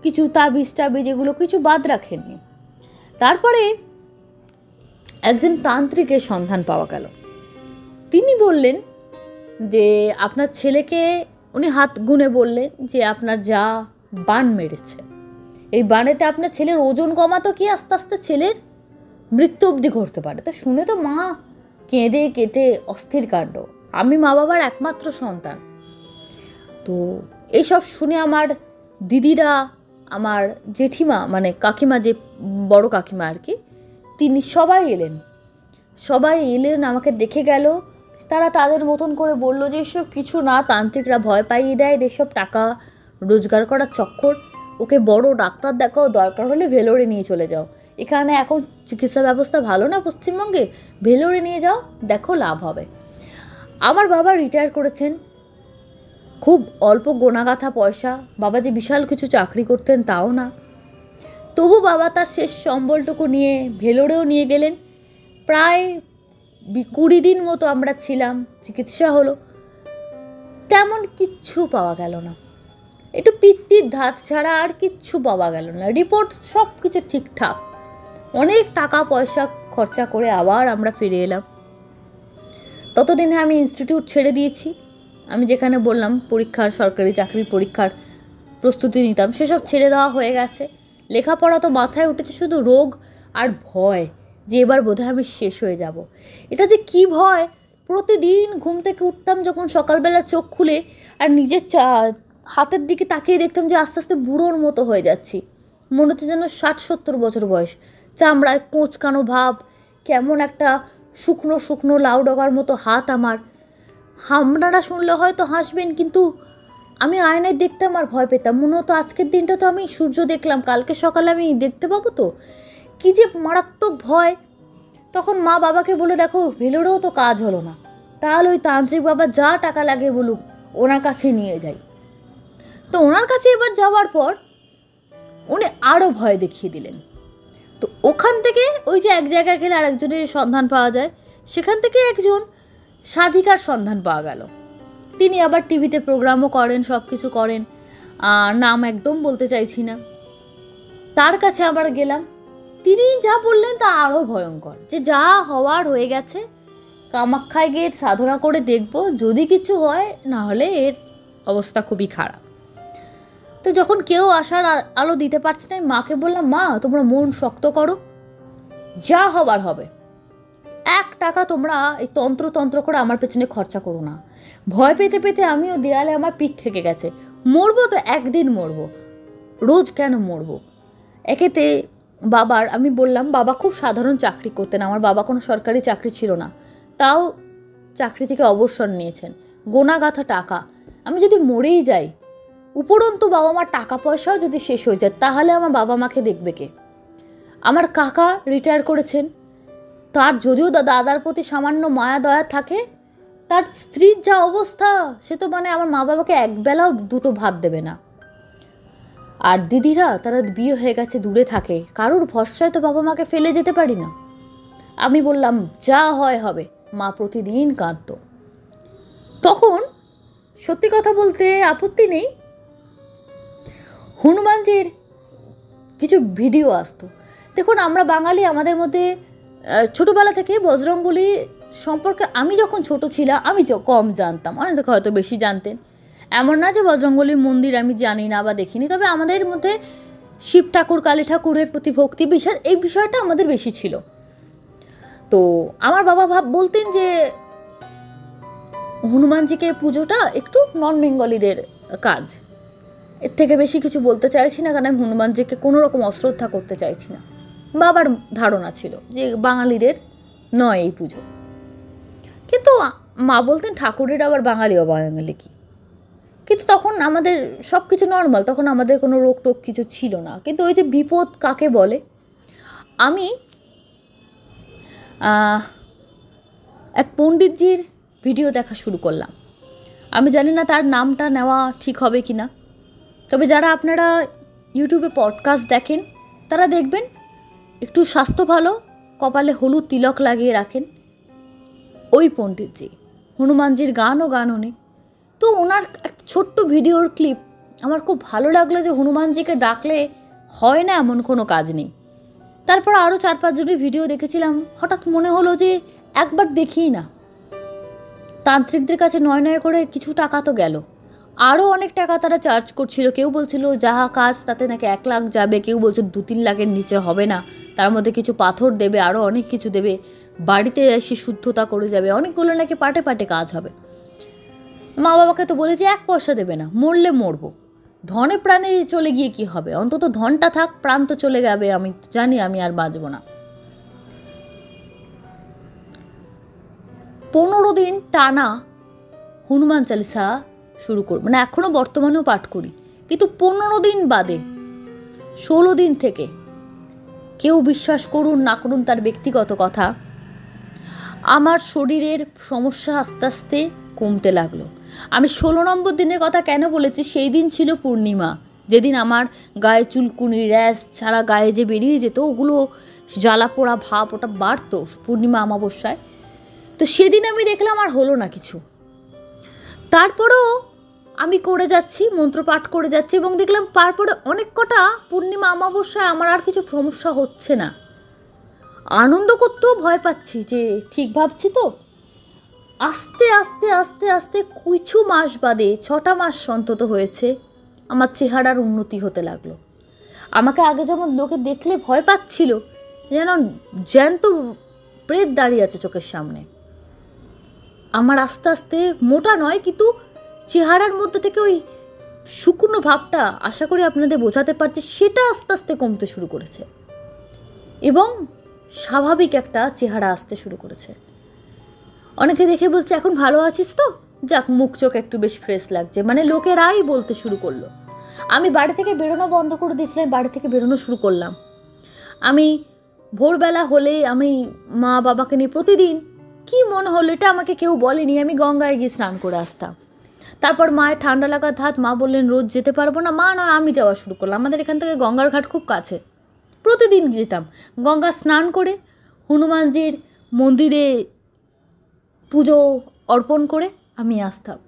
কিছু তাবিজ টাবিজ এগুলো কিছু বাদ রাখেননি। তারপরে একজন তান্ত্রিকের সন্ধান পাওয়া গেল। তিনি বললেন যে আপনার ছেলেকে, উনি হাত গুনে বললেন যে আপনার যা বান মেরেছে, এই বানেতে আপনার ছেলের ওজন কমাতো কি আস্তে আস্তে ছেলের মৃত্যু অবধি ঘটতে পারে। তো শুনে তো মা কেঁদে কেটে অস্থির কাণ্ড। আমি মা বাবার একমাত্র সন্তান। তো এইসব শুনে আমার দিদিরা, আমার জেঠিমা মানে কাকিমা, যে বড় কাকিমা আর কি, তিনি সবাই এলেন আমাকে দেখে গেল। তারা তাদের মতন করে বললো যে এসব কিছু না, তান্ত্রিকরা ভয় পাইয়ে দেয়, এসব টাকা রোজগার করার চক্কর, ওকে বড় ডাক্তার দেখাও, দরকার হলে ভেলোরে নিয়ে চলে যাও, এখানে এখন চিকিৎসা ব্যবস্থা ভালো না পশ্চিমবঙ্গে, ভেলোরে নিয়ে যাও, দেখো লাভ হবে। আমার বাবা রিটায়ার করেছেন, খুব অল্প গোনাগাথা পয়সা, বাবা যে বিশাল কিছু চাকরি করতেন তাও না, তবু বাবা তার শেষ সম্বলটুকু নিয়ে ভেলোরেও নিয়ে গেলেন। প্রায় 20 দিন মতো আমরা ছিলাম, চিকিৎসা হলো, তেমন কিচ্ছু পাওয়া গেল না, একটু পিত্তির ধাত ছাড়া আর কিচ্ছু পাওয়া গেল না। রিপোর্ট সব কিছু ঠিকঠাক, অনেক টাকা পয়সা খরচা করে আবার আমরা ফিরে এলাম। ততদিনে আমি ইনস্টিটিউট ছেড়ে দিয়েছি। আমি যেখানে বললাম পরীক্ষার, সরকারি চাকরির পরীক্ষার প্রস্তুতি নিতাম, সেসব ছেড়ে দেওয়া হয়ে গেছে। লেখাপড়া তো মাথায় উঠেছে, শুধু রোগ আর ভয় যে এবার বোধহয় আমি শেষ হয়ে যাব। এটা যে কি ভয়! প্রতিদিন ঘুম থেকে উঠতাম যখন সকালবেলা, চোখ খুলে আর নিজের হাতের দিকে তাকিয়ে দেখতাম যে আস্তে আস্তে বুড়োর মতো হয়ে যাচ্ছি, মনে হচ্ছে যেন 60-70 বছর বয়স, চামড়ায় কোঁচকানো ভাব, কেমন একটা শুকনো শুকনো লাউ ডগার মতো হাত আমার। আপনারা শুনলে হয়তো হাসবেন, কিন্তু আমি আয়নায় দেখতাম আর ভয় পেতাম, মনে হতো আজকের দিনটা তো আমি সূর্য দেখলাম, কালকে সকালে আমি দেখতে পাবো তো, কি যে মারাত্মক ভয়। তখন মা বাবাকে বলে দেখো ভেলোরেও তো কাজ হলো না, তাহলে ওই তান্ত্রিক বাবা যা টাকা লাগে বলুক, ওনার কাছে নিয়ে যাই। তো ওনার কাছে এবার যাওয়ার পর উনি আরও ভয় দেখিয়ে দিলেন। তো ওখান থেকে ওই যে এক জায়গায় গেলে আর একজনের সন্ধান পাওয়া যায়, সেখান থেকে একজন সাধিকার সন্ধান পাওয়া গেল। তিনি আবার টিভিতে প্রোগ্রামও করেন, সব কিছু করেন, নাম একদম বলতে চাইছি না। তার কাছে আবার গেলাম, তিনি যা বললেন তা আরও ভয়ঙ্কর, যে যা হওয়ার হয়ে গেছে, কামাখ্যায় গিয়ে সাধনা করে দেখব, যদি কিছু হয়, না হলে এর অবস্থা খুবই খারাপ। তো যখন কেউ আসার আলো দিতে পারছে না, মাকে বললাম, মা তোমরা মন শক্ত করো, যা হবার হবে, 1 টাকা তোমরা এই তন্ত্র করে আমার পেছনে খরচা করো না। ভয় পেতে পেতে আমিও দেয়ালে আমার পিঠ থেকে গেছে, মরবো তো একদিন মরবো, রোজ কেন মরবো। একেতে বাবার, আমি বললাম, বাবা খুব সাধারণ চাকরি করতেন, আমার বাবা কোনো সরকারি চাকরি ছিল না, তাও চাকরি থেকে অবসর নিয়েছেন, গোনা গাথা টাকা। আমি যদি মরেই যাই, উপরন্তু বাবা মার টাকা পয়সাও যদি শেষ হয়ে যায়, তাহলে আমার বাবা মাকে দেখবে কে? আমার কাকা রিটায়ার করেছেন, তার যদিও দাদার প্রতি সামান্য মায়া দয়া থাকে, তার স্ত্রীর যা অবস্থা, সে তো মানে আমার মা বাবাকে একবেলাও 2টো ভাত দেবে না। আর দিদিরা, তারা বিয়ে হয়ে গেছে, দূরে থাকে, কারোর ভরসায় তো বাবা মাকে ফেলে যেতে পারি না। আমি বললাম, যা হয় হবে। মা প্রতিদিন কাঁদত। তখন সত্যি কথা বলতে আপত্তি নেই, হনুমানজির কিছু ভিডিও আসতো। দেখুন, আমরা বাঙালি, আমাদের মধ্যে ছোটোবেলা থেকে বজরংবলী সম্পর্কে, আমি যখন ছোট ছিলাম আমি কম জানতাম, অনেকে হয়তো বেশি জানতেন। এমন না যে বজরংবলীর মন্দির আমি জানি না বা দেখিনি, তবে আমাদের মধ্যে শিব ঠাকুর, কালী ঠাকুরের প্রতি ভক্তি বিশ্বাস, এই বিষয়টা আমাদের বেশি ছিল। তো আমার বাবা বলতেন যে হনুমানজিকে পুজোটা একটু নন বেঙ্গলিদের কাজ, এর থেকে বেশি কিছু বলতে চাইছি না, কারণ আমি হনুমানজিকে কোনো রকম অশ্রদ্ধা করতে চাইছি না। বাবার ধারণা ছিল যে বাঙালিদের নয় এই পুজো, কিন্তু মা বলতেন ঠাকুরের আবার বাঙালি অবাঙালি কি। কিন্তু তখন আমাদের সব কিছু নর্মাল, তখন আমাদের কোনো রোগ টোগ কিছু ছিল না। কিন্তু ওই যে বিপদ কাকে বলে, আমি এক পণ্ডিতজির ভিডিও দেখা শুরু করলাম। আমি জানি না তার নামটা নেওয়া ঠিক হবে কি না, তবে যারা আপনারা ইউটিউবে পডকাস্ট দেখেন, তারা দেখবেন একটু স্বাস্থ্য ভালো, কপালে হলুদ তিলক লাগিয়ে রাখেন, ওই পণ্ডিতজি হনুমানজির গানও উনি। তো ওনার একটা ছোট্ট ভিডিওর ক্লিপ আমার খুব ভালো লাগলো, যে হনুমানজিকে ডাকলে হয় না এমন কোনো কাজ নেই। তারপর আরও 4-5 জনের ভিডিও দেখেছিলাম, হঠাৎ মনে হলো যে একবার দেখিই না। তান্ত্রিকদের কাছে নয় করে কিছু টাকা তো গেল, আরও অনেক টাকা তারা চার্জ করছিল। কেউ বলছিল যাহা কাজ তাতে নাকি 1 লাখ যাবে, কেউ বলছে 2-3 লাখের নিচে হবে না, তার মধ্যে কিছু পাথর দেবে, আরও অনেক কিছু দেবে, বাড়িতে এসে শুদ্ধতা করে যাবে, অনেকগুলো নাকি পাটে কাজ হবে। মা বাবাকে তো বলেছি 1 পয়সা দেবে না, মরলে মরবো, ধনে প্রাণে চলে গিয়ে কি হবে, অন্তত ধনটা থাক, প্রাণ তো চলে যাবে, আমি জানি আমি আর বাঁচব না। 15 দিন টানা হনুমান চালিসা শুরু করব, মানে এখনও বর্তমানেও পাঠ করি, কিন্তু 15 দিন বাদে 16 দিন থেকে, কেউ বিশ্বাস করুন না করুন তার ব্যক্তিগত কথা, আমার শরীরের সমস্যা আস্তে আস্তে কমতে লাগলো। আমি 16 নম্বর দিনের কথা কেন বলেছি, সেই দিন ছিল পূর্ণিমা, যেদিন আমার গায়ে চুলকুনি, র্যাশ ছাড়া গায়ে যে বেরিয়ে যেত, ওগুলো জ্বালা পোড়া ভাব ওটা বাড়তো পূর্ণিমা অমাবস্যায়। তো সেদিন আমি দেখলাম আর হলো না কিছু। তারপরেও আমি করে যাচ্ছি, মন্ত্রপাঠ করে যাচ্ছি, এবং দেখলাম তারপরে অনেক কটা পূর্ণিমা অমাবস্যায় আমার আর কিছু সমস্যা হচ্ছে না। আনন্দ করতেও ভয় পাচ্ছি যে ঠিক ভাবছি তো। আস্তে আস্তে আস্তে আস্তে কিছু মাস বাদে, 6টা মাস অন্তত হয়েছে, আমার চেহারার উন্নতি হতে লাগলো। আমাকে আগে যেমন লোকে দেখলে ভয় পাচ্ছিল, যেন জ্যান্ত প্রেত দাঁড়িয়ে আছে চোখের সামনে, আমার আস্তে আস্তে, মোটা নয় কিন্তু চেহারার মধ্যে থেকে ওই শুকনো ভাবটা, আশা করি আপনাদের বোঝাতে পারছি, সেটা আস্তে আস্তে কমতে শুরু করেছে এবং স্বাভাবিক একটা চেহারা আসতে শুরু করেছে। অনেকে দেখে বলছে এখন ভালো আছিস তো, যাক মুখ চোখ একটু বেশ ফ্রেশ লাগছে, মানে লোকেরাই বলতে শুরু করলো। আমি বাড়ি থেকে বেরোনো বন্ধ করে দিয়েছিলাম, বাড়ি থেকে বেরোনো শুরু করলাম। আমি ভোরবেলা হলে আমি মা বাবাকে নিয়ে প্রতিদিন, কি মনে হলো এটা আমাকে কেউ বলেনি, আমি গঙ্গায় গিয়ে স্নান করে আসতাম। তারপর মায়ের ঠান্ডা লাগার ধাত, মা বললেন রোজ যেতে পারবো না, মা নয় আমি যাওয়া শুরু করলাম। আমাদের এখান থেকে গঙ্গার ঘাট খুব কাছে, প্রতিদিন যেতাম, গঙ্গা স্নান করে হনুমানজির মন্দিরে পুজো অর্পণ করে আমি আসতাম।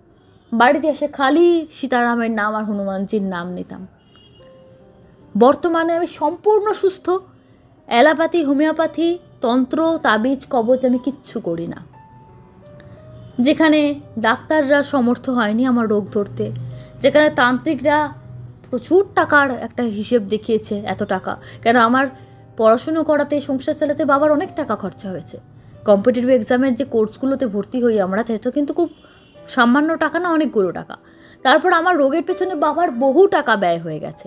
বাড়িতে এসে খালি সীতারামের নাম আর হনুমানজির নাম নিতাম। বর্তমানে আমি সম্পূর্ণ সুস্থ, অ্যালোপ্যাথি, হোমিওপ্যাথি, তন্ত্র, তাবিজ, কবচ আমি কিচ্ছু করি না। যেখানে ডাক্তাররা সমর্থ হয়নি আমার রোগ ধরতে, যেখানে তান্ত্রিকরা প্রচুর টাকার একটা হিসেব দেখিয়েছে, এত টাকা। কেন আমার পড়াশুনো করাতে, সংসার চালাতে বাবার অনেক টাকা খরচা হয়েছে। কম্পিটিটিভ এক্সামের যে কোর্সগুলোতে ভর্তি হই আমরা, সেটা কিন্তু খুব সামান্য টাকা না, অনেকগুলো টাকা। তারপর আমার রোগের পেছনে বাবার বহু টাকা ব্যয় হয়ে গেছে।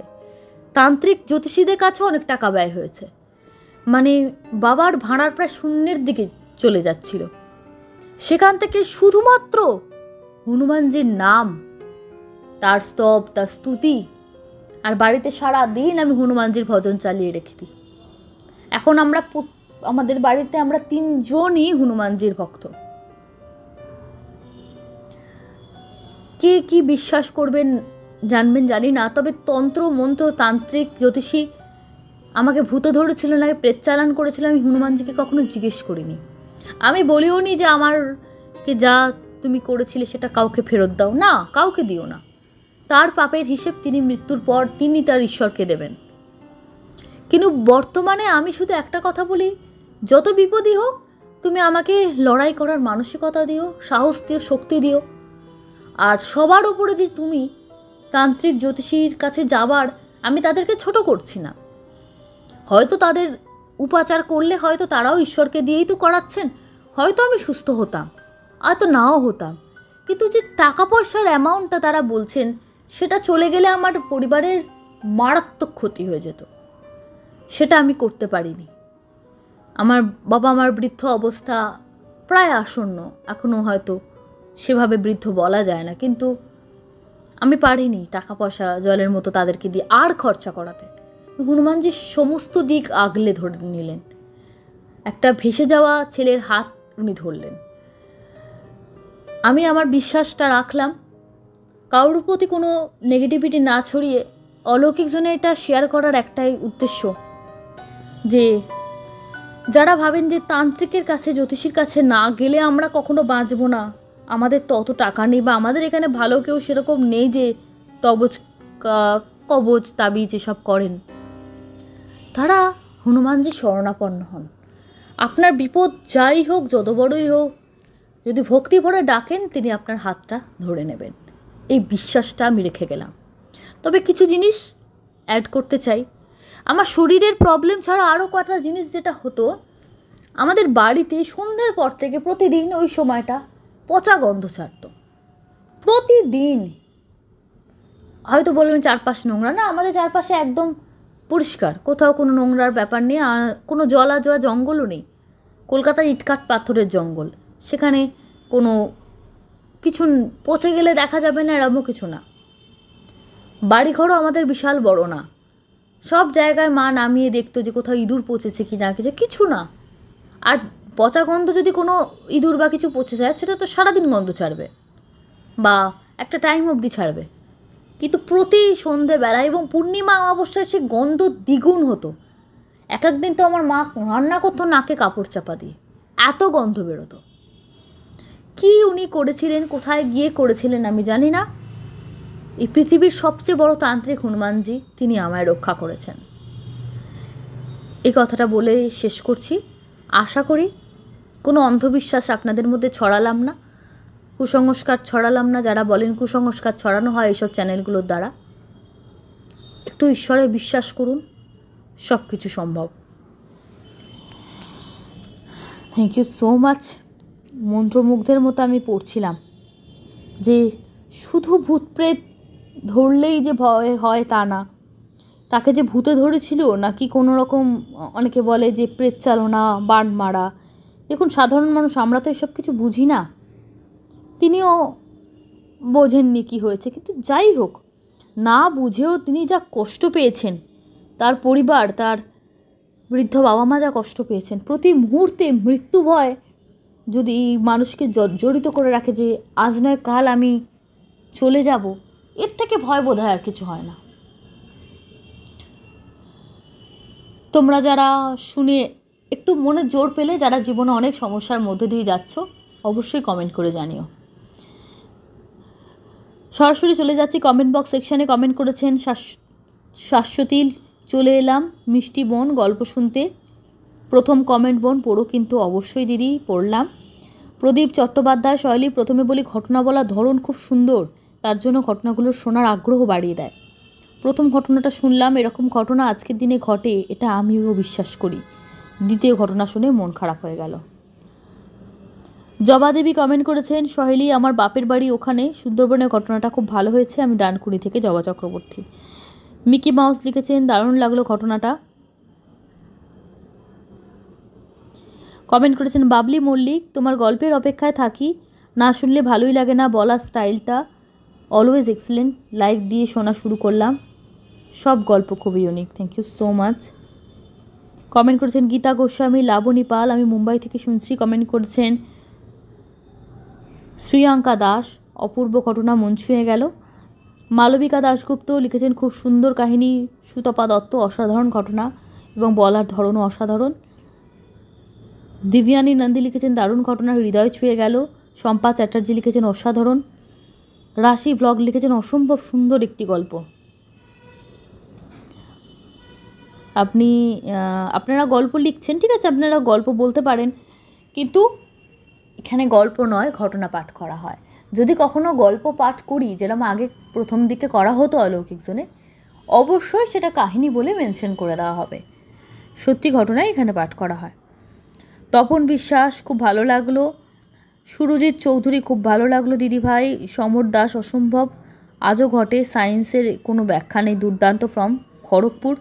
তান্ত্রিক জ্যোতিষীদের কাছেও অনেক টাকা ব্যয় হয়েছে। মানে বাবার ভাড়ার প্রায় শূন্যের দিকে চলে যাচ্ছিল। সেখান থেকে শুধুমাত্র হনুমানজির নাম, তার স্তব, তার স্তুতি, আর বাড়িতে সারা দিন আমি হনুমানজির ভজন চালিয়ে রেখে দিই। এখন আমাদের বাড়িতে আমরা 3 জনই হনুমানজির ভক্ত। কে কি বিশ্বাস করবেন জানবেন জানি না, তবে তন্ত্র মন্ত্র, তান্ত্রিক জ্যোতিষী আমাকে ভূত ধরেছিল না প্রেত চালান করেছিল, আমি হনুমানজিকে কখনো জিজ্ঞেস করিনি। আমি বলিও নি যে আমারকে যা তুমি করেছিলে সেটা কাউকে ফেরত দাও, না, কাউকে দিও না। তার পাপের হিসেব তিনি মৃত্যুর পর তিনি তার ঈশ্বরকে দেবেন। কিন্তু বর্তমানে আমি শুধু একটা কথা বলি, যত বিপদই হোক তুমি আমাকে লড়াই করার মানসিকতা দিও, সাহস দিও, শক্তি দিও। আর সবার ওপরে যে তুমি তান্ত্রিক জ্যোতিষীর কাছে যাবার, আমি তাদেরকে ছোট করছি না। হয়তো তাদের উপাচার করলে হয়তো তারাও ঈশ্বরকে দিয়েই তো করাচ্ছেন, হয়তো আমি সুস্থ হতাম, হয়তো নাও হতাম। কিন্তু যে টাকা পয়সার অ্যামাউন্টটা তারা বলছেন, সেটা চলে গেলে আমার পরিবারের মারাত্মক ক্ষতি হয়ে যেত। সেটা আমি করতে পারিনি। আমার আমার বৃদ্ধ অবস্থা প্রায় আসন্ন, এখনও হয়তো সেভাবে বৃদ্ধ বলা যায় না, কিন্তু আমি পারিনি টাকা পয়সা জলের মতো তাদেরকে দিয়ে আর খরচা করাতে। হনুমানজি সমস্ত দিক আগলে ধরে নিলেন। একটা ভেসে যাওয়া ছেলের হাত উনি ধরলেন। আমি আমার বিশ্বাসটা রাখলাম, কারোর প্রতি কোনো নেগেটিভিটি না ছড়িয়ে অলৌকিক জনে এটা শেয়ার করার একটাই উদ্দেশ্য, যে যারা ভাবেন যে তান্ত্রিকের কাছে, জ্যোতিষীর কাছে না গেলে আমরা কখনো বাঁচবো না, আমাদের তো অত টাকা নেই, বা আমাদের এখানে ভালো কেউ সেরকম নেই যে কবচ তাবিজ এসব করেন, তারা হনুমানজি শরণাপন্ন হন। আপনার বিপদ যাই হোক, যত বড়ই হোক, যদি ভক্তি ভরে ডাকেন তিনি আপনার হাতটা ধরে নেবেন। এই বিশ্বাসটা আমি রেখে গেলাম। তবে কিছু জিনিস অ্যাড করতে চাই। আমার শরীরের প্রবলেম ছাড়া আরও কটা জিনিস যেটা হতো, আমাদের বাড়িতে সন্ধ্যের পর থেকে প্রতিদিন ওই সময়টা পচা গন্ধ ছাড়ত। প্রতিদিন। হয়তো বলবেন চারপাশ নোংরা, না, আমাদের চারপাশে একদম পরিষ্কার, কোথাও কোনো নোংরার ব্যাপার নেই, আর কোনো জলাজোয়া জঙ্গলও নেই। কলকাতার ইটকাট পাথরের জঙ্গল, সেখানে কোনো কিছু পচে গেলে দেখা যাবে না, এরকমও কিছু না। বাড়িঘরও আমাদের বিশাল বড় না, সব জায়গায় মা নামিয়ে দেখতো যে কোথাও ইঁদুর পচেছে কি না, কিছু না। আর পচা গন্ধ যদি কোনো ইঁদুর বা কিছু পচে যায়, সেটা তো সারাদিন গন্ধ ছাড়বে বা একটা টাইম অবধি ছাড়বে। কিন্তু প্রতি সন্ধেবেলা এবং পূর্ণিমা অমাবস্যায় সে গন্ধ দ্বিগুণ হতো। এক একদিন তো আমার মা রান্না করতো নাকে কাপড় চাপা দিয়ে, এত গন্ধ বেরোতো। কি উনি করেছিলেন, কোথায় গিয়ে করেছিলেন আমি জানি না। এই পৃথিবীর সবচেয়ে বড় তান্ত্রিক হনুমানজি, তিনি আমায় রক্ষা করেছেন। এই কথাটা বলে শেষ করছি। আশা করি কোনো অন্ধবিশ্বাস আপনাদের মধ্যে ছড়ালাম না, কুসংস্কার ছড়ালাম না। যারা বলেন কুসংস্কার ছড়ানো হয় এইসব চ্যানেলগুলোর দ্বারা, একটু ঈশ্বরে বিশ্বাস করুন, সব কিছু সম্ভব। Thank you so much. মন্ত্রমুগ্ধের মতো আমি পড়ছিলাম যে শুধু ভূত প্রেত ধরলেই যে ভয় হয় তা না, তাকে যে ভূতে ধরেছিল নাকি কোনো রকম, অনেকে বলে যে প্রেত চালনা, বান মারা। দেখুন, সাধারণ মানুষ আমরা তো এসব কিছু বুঝি না, তিনিও বোঝেননি কী হয়েছে। কিন্তু যাই হোক, না বুঝেও তিনি যা কষ্ট পেয়েছেন, তার পরিবার, তার বৃদ্ধ বাবা মা যা কষ্ট পেয়েছেন, প্রতি মুহূর্তে মৃত্যু ভয় যদি মানুষকে জর্জরিত করে রাখে যে আজ নয় কাল আমি চলে যাব, এর থেকে ভয় বোধ হয় আর কিছু হয় না। তোমরা যারা শুনে একটু মনে জোর পেলে, যারা জীবনে অনেক সমস্যার মধ্যে দিয়ে যাচ্ছ, অবশ্যই কমেন্ট করে জানিও। সরাসরি চলে যাচ্ছি কমেন্ট বক্স সেকশানে। কমেন্ট করেছেন শাশ্বতী, চলে এলাম মিষ্টি বোন গল্প শুনতে। প্রথম কমেন্ট বোন পড়ো কিন্তু অবশ্যই দিদি, পড়লাম। প্রদীপ চট্টোপাধ্যায়, শৈলী, প্রথমে বলি ঘটনা বলার ধরন খুব সুন্দর, তার জন্য ঘটনাগুলো শোনার আগ্রহ বাড়িয়ে দেয়। প্রথম ঘটনাটা শুনলাম, এরকম ঘটনা আজকের দিনে ঘটে এটা আমিও বিশ্বাস করি। দ্বিতীয় ঘটনা শুনে মন খারাপ হয়ে গেল। জবা দেবী কমেন্ট করেছেন, সহেলি আমার বাপের বাড়ি ওখানে, সুন্দরবনের ঘটনাটা খুব ভালো হয়েছে। আমি ডানকুনি থেকে জবা চক্রবর্তী। মিকি মাউস লিখেছেন, দারুণ লাগলো ঘটনাটা। কমেন্ট করেছেন বাবলি মল্লিক, তোমার গল্পের অপেক্ষায় থাকি, না শুনলে ভালোই লাগে না, বলার স্টাইলটা অলওয়েজ এক্সিলেন্ট। লাইক দিয়ে শোনা শুরু করলাম, সব গল্প খুবই unique. Thank you so much. Comment করেছেন গীতা গোস্বামী, লাবণী পাল, আমি মুম্বাই থেকে শুনছি। কমেন্ট করেছেন শ্রীয়াঙ্কা দাস, অপূর্ব ঘটনা, মন ছুঁয়ে গেল। মালবিকা দাশগুপ্ত লিখেছেন খুব সুন্দর কাহিনী। সুতপা দত্ত, অসাধারণ ঘটনা এবং বলার ধরনও অসাধারণ। দিব্যানী নন্দী লিখেছেন দারুণ ঘটনা, হৃদয় ছুঁয়ে গেল। শম্পা চ্যাটার্জি লিখেছেন অসাধারণ। রাশি ব্লগ লিখেছেন অসম্ভব সুন্দর একটি গল্প। আপনারা গল্প লিখছেন, ঠিক আছে, আপনারা গল্প বলতে পারেন, কিন্তু এখানে গল্প নয়, ঘটনা পাঠ করা হয়। যদি কখনো গল্প পাঠ করি, যেরকম আগে প্রথম দিকে করা হতো অলৌকিক জোনে, অবশ্যই সেটা কাহিনী বলে মেনশন করে দেওয়া হবে। সত্যি ঘটনাই এখানে পাঠ করা হয়। তপন বিশ্বাস, খুব ভালো লাগলো। সুরজিৎ চৌধুরী, খুব ভালো লাগলো দিদিভাই। সমর দাস, অসম্ভব, আজও ঘটে, সায়েন্সের কোনো ব্যাখ্যা নেই, দুর্দান্ত, ফ্রম খড়গপুর।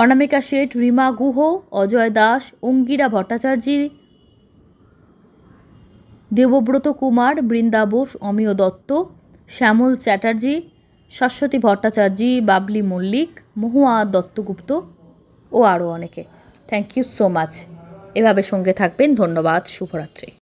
অনামিকা শেঠ, রিমা গুহ, অজয় দাস, অঙ্গিরা ভট্টাচার্য, দেবব্রত কুমার, বৃন্দা বোস, অমিয় দত্ত, শ্যামল চ্যাটার্জি, শাশ্বতী ভট্টাচার্য, বাবলি মল্লিক, মহুয়া দত্তগুপ্ত ও আরও অনেকে। Thank you so much. এভাবে সঙ্গে থাকবেন। ধন্যবাদ। শুভরাত্রি।